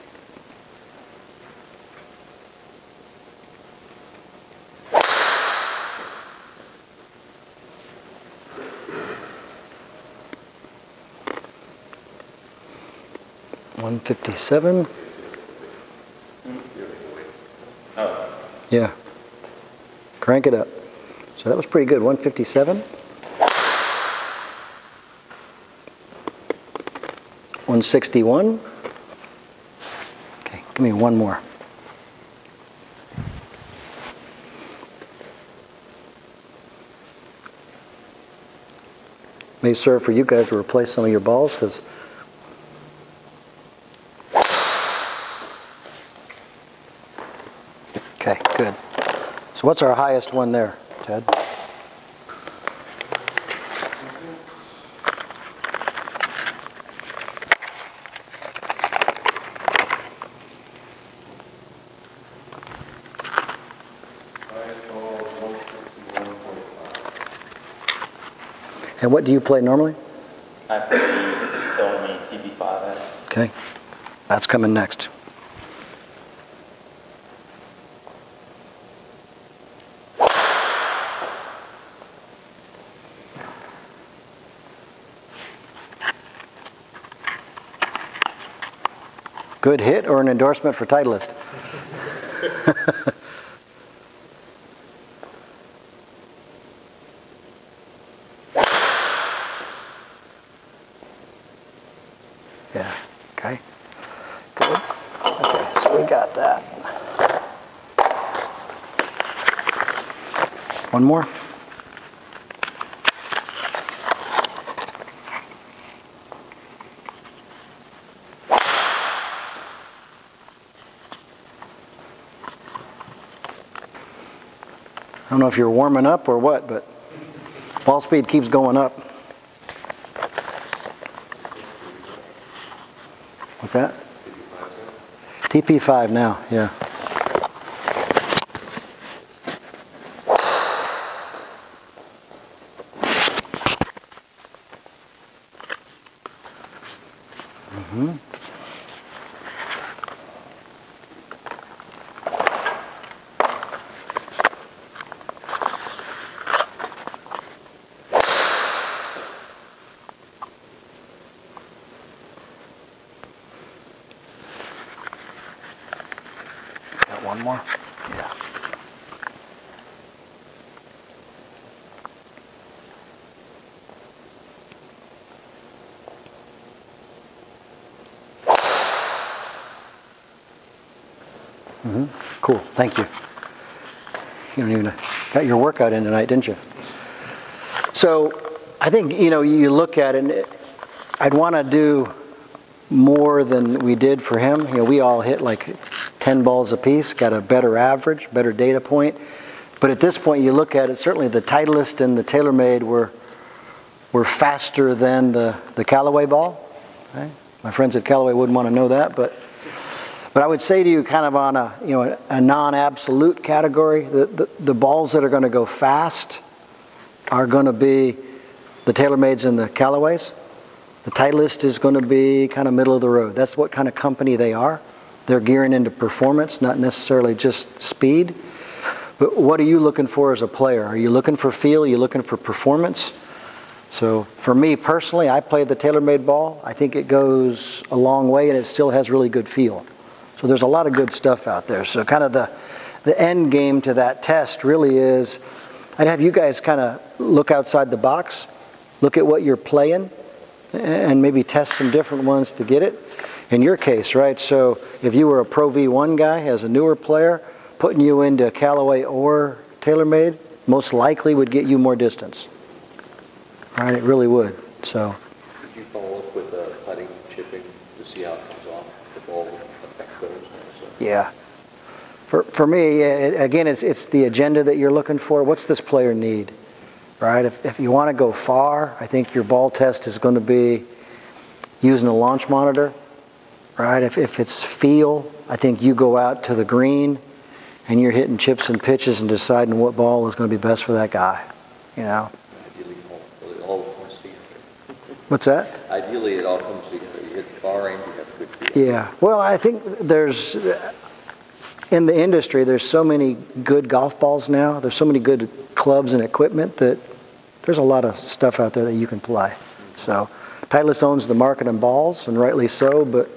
$157. Yeah. Crank it up. So that was pretty good. 157. 161. Okay, give me one more. May serve for you guys to replace some of your balls, because okay, good. So what's our highest one there, Ted? And what do you play normally? I play TaylorMade TB5X. Okay, that's coming next. Good hit or an endorsement for Titleist? Yeah, okay. Good. Okay, so we got that. One more. I don't know if you're warming up or what, but ball speed keeps going up. What's that? TP5 now, yeah. Got one more? Yeah. Cool, thank you. You don't even got your workout in tonight, didn't you? So I think, you know, you look at it, and I'd want to do more than we did for him. You know, we all hit like 10 balls apiece, got a better average, better data point. But at this point, you look at it, certainly the Titleist and the TaylorMade were faster than the Callaway ball. Right? My friends at Callaway wouldn't want to know that, but I would say to you, kind of on a, you know, a non-absolute category, the balls that are going to go fast are going to be the TaylorMades and the Callaways. The Titleist is going to be kind of middle of the road. That's what kind of company they are. They're gearing into performance, not necessarily just speed. But what are you looking for as a player? Are you looking for feel? Are you looking for performance? So for me personally, I played the TaylorMade ball. I think it goes a long way and it still has really good feel. So there's a lot of good stuff out there. So kind of the end game to that test really is, I'd have you guys kind of look outside the box, look at what you're playing, and maybe test some different ones to get it. In your case, right, so if you were a Pro V1 guy as a newer player, putting you into Callaway or TaylorMade most likely would get you more distance. Right, it really would. So. Did you follow up with putting, chipping to see how it comes off? The ball will affect those also. Yeah. For me, again, it's the agenda that you're looking for. What's this player need? Right? If you want to go far, I think your ball test is going to be using a launch monitor. Right? If it's feel, I think you go out to the green and you're hitting chips and pitches and deciding what ball is going to be best for that guy. You know? Ideally, it all comes together. What's that? Ideally, it all comes together. You hit far range, you have good feel. Yeah. Well, I think in the industry, there's so many good golf balls now. There's so many good clubs and equipment that there's a lot of stuff out there that you can play. So Titleist owns the market on balls, and rightly so, but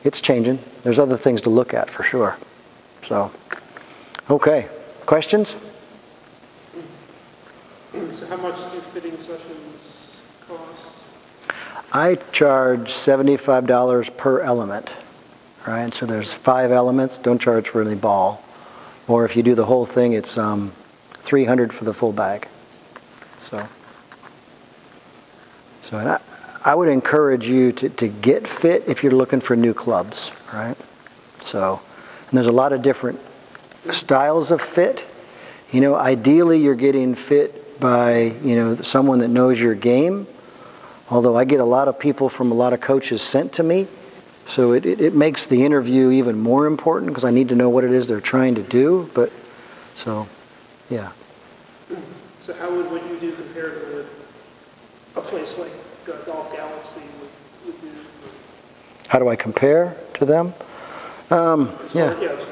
it's changing. There's other things to look at for sure. So, okay. Questions? So how much do fitting sessions cost? I charge $75 per element. Right, so there's 5 elements. Don't charge for any ball, or if you do the whole thing, it's $300 for the full bag. So I would encourage you to get fit if you're looking for new clubs, right? So, and there's a lot of different styles of fit. You know, ideally you're getting fit by, you know, someone that knows your game. Although I get a lot of people from a lot of coaches sent to me. So it makes the interview even more important because I need to know what it is they're trying to do. But, so, yeah. So how would what you do compare to what a place like Golf Galaxy would do? How do I compare to them? As far as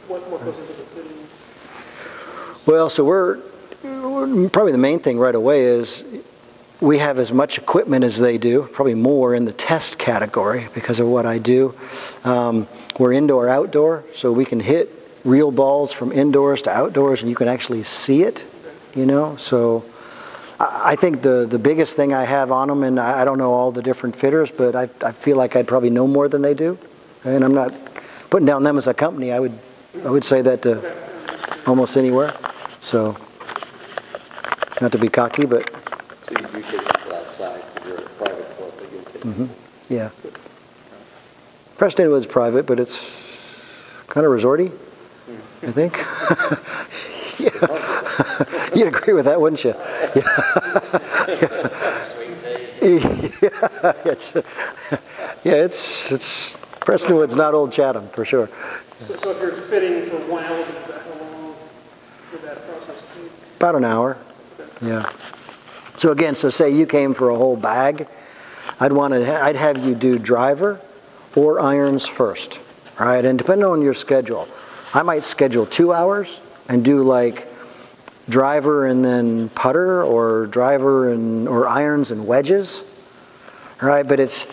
what goes into the fitting? Well, so we're probably the main thing right away is we have as much equipment as they do, probably more in the test category because of what I do. We're indoor, outdoor, so we can hit real balls from indoors to outdoors and you can actually see it, you know. So I think the biggest thing I have on them, and I don't know all the different fitters, but I feel like I'd probably know more than they do. And I'm not putting down them as a company. I would say that to almost anywhere. So, not to be cocky, but... So you do take people outside because you're a private club that you take. Yeah. Prestonwood's private, but it's kind of resorty, I think. Yeah. You'd agree with that, wouldn't you? Yeah, it's Prestonwood's not Old Chatham for sure. So if you're fitting for 1 element, how long would that process take? About an hour. Yeah. So again, so say you came for a whole bag, I'd have you do driver or irons first, right? And depending on your schedule, I might schedule 2 hours and do like driver and then putter, or driver and or irons and wedges, right? But it's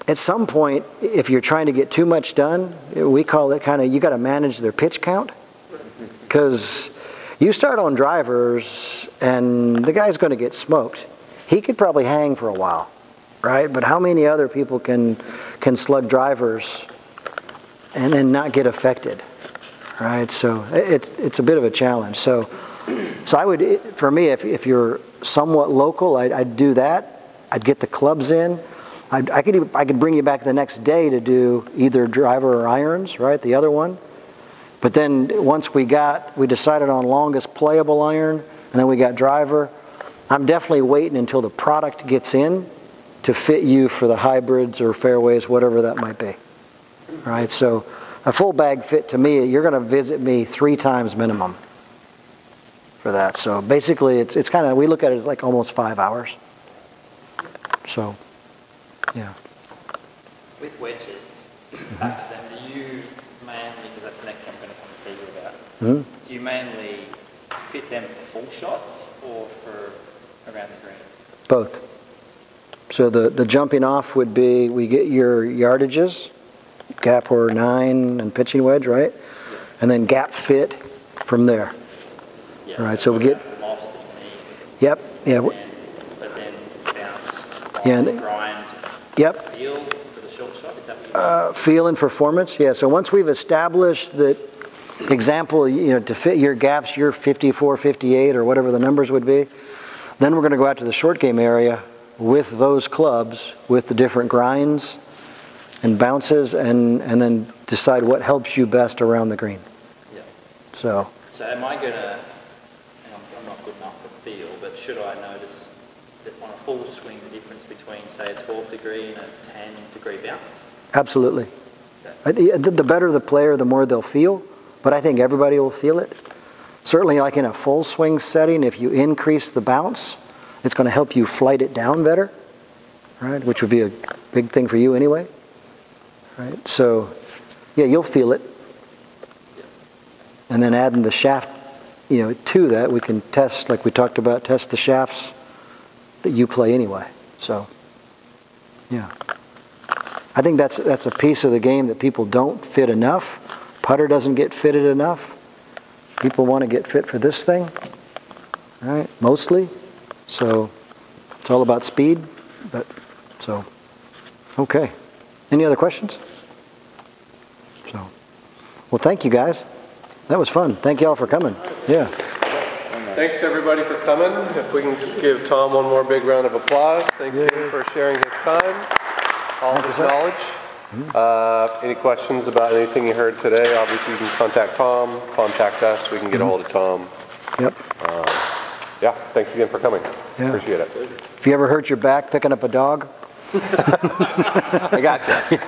at some point, if you're trying to get too much done, we call it kind of, you got to manage their pitch count, because you start on drivers and the guy's going to get smoked. He could probably hang for a while, right? But how many other people can slug drivers and then not get affected, right? So it's a bit of a challenge. So I would, for me, if you're somewhat local, I'd do that. I'd get the clubs in. I could bring you back the next day to do either driver or irons, right? The other one. But then once we decided on longest playable iron, and then we got driver, I'm definitely waiting until the product gets in to fit you for the hybrids or fairways, whatever that might be, right? So a full bag fit to me, you're going to visit me 3 times minimum for that. So basically it's kind of, we look at it as like almost 5 hours. So, yeah. With wedges, back to them, do you mainly, because that's the next thing I'm going to come and see you about, do you mainly fit them for full shots or for around the green? Both. So the jumping off would be, we get your yardages, gap or 9 and pitching wedge, right? Yeah. And then gap fit from there. Yeah, all right, so we get, yep, yeah. But then bounce, yeah, grind, yep. Feel for the short shot, is that what you mean? Feel and performance, yeah. So once we've established that, example, you know, to fit your gaps, your 54, 58, or whatever the numbers would be, then we're going to go out to the short game area with those clubs, with the different grinds and bounces, and then decide what helps you best around the green. Yeah. So am I going to, and I'm not good enough to feel, but should I notice that on a full swing the difference between, say, a 12 degree and a 10 degree bounce? Absolutely. Okay. The better the player, the more they'll feel, but I think everybody will feel it. Certainly like in a full swing setting, if you increase the bounce, it's going to help you flight it down better, right? Which would be a big thing for you anyway, right? So, yeah, you'll feel it. And then adding the shaft, you know, to that, we can test, like we talked about, test the shafts that you play anyway. So, yeah. I think that's a piece of the game that people don't fit enough. Putter doesn't get fitted enough. People want to get fit for this thing, right? Mostly. So it's all about speed. But so, okay. Any other questions? So, well, thank you guys. That was fun. Thank you all for coming. Yeah. Thanks everybody for coming. If we can just give Tom one more big round of applause. Thank you for sharing his time, all of his knowledge. Any questions about anything you heard today? Obviously you can contact Tom, contact us. We can get a hold of Tom. Yep. Yeah, thanks again for coming. Yeah. Appreciate it. If you ever hurt your back picking up a dog, I got you.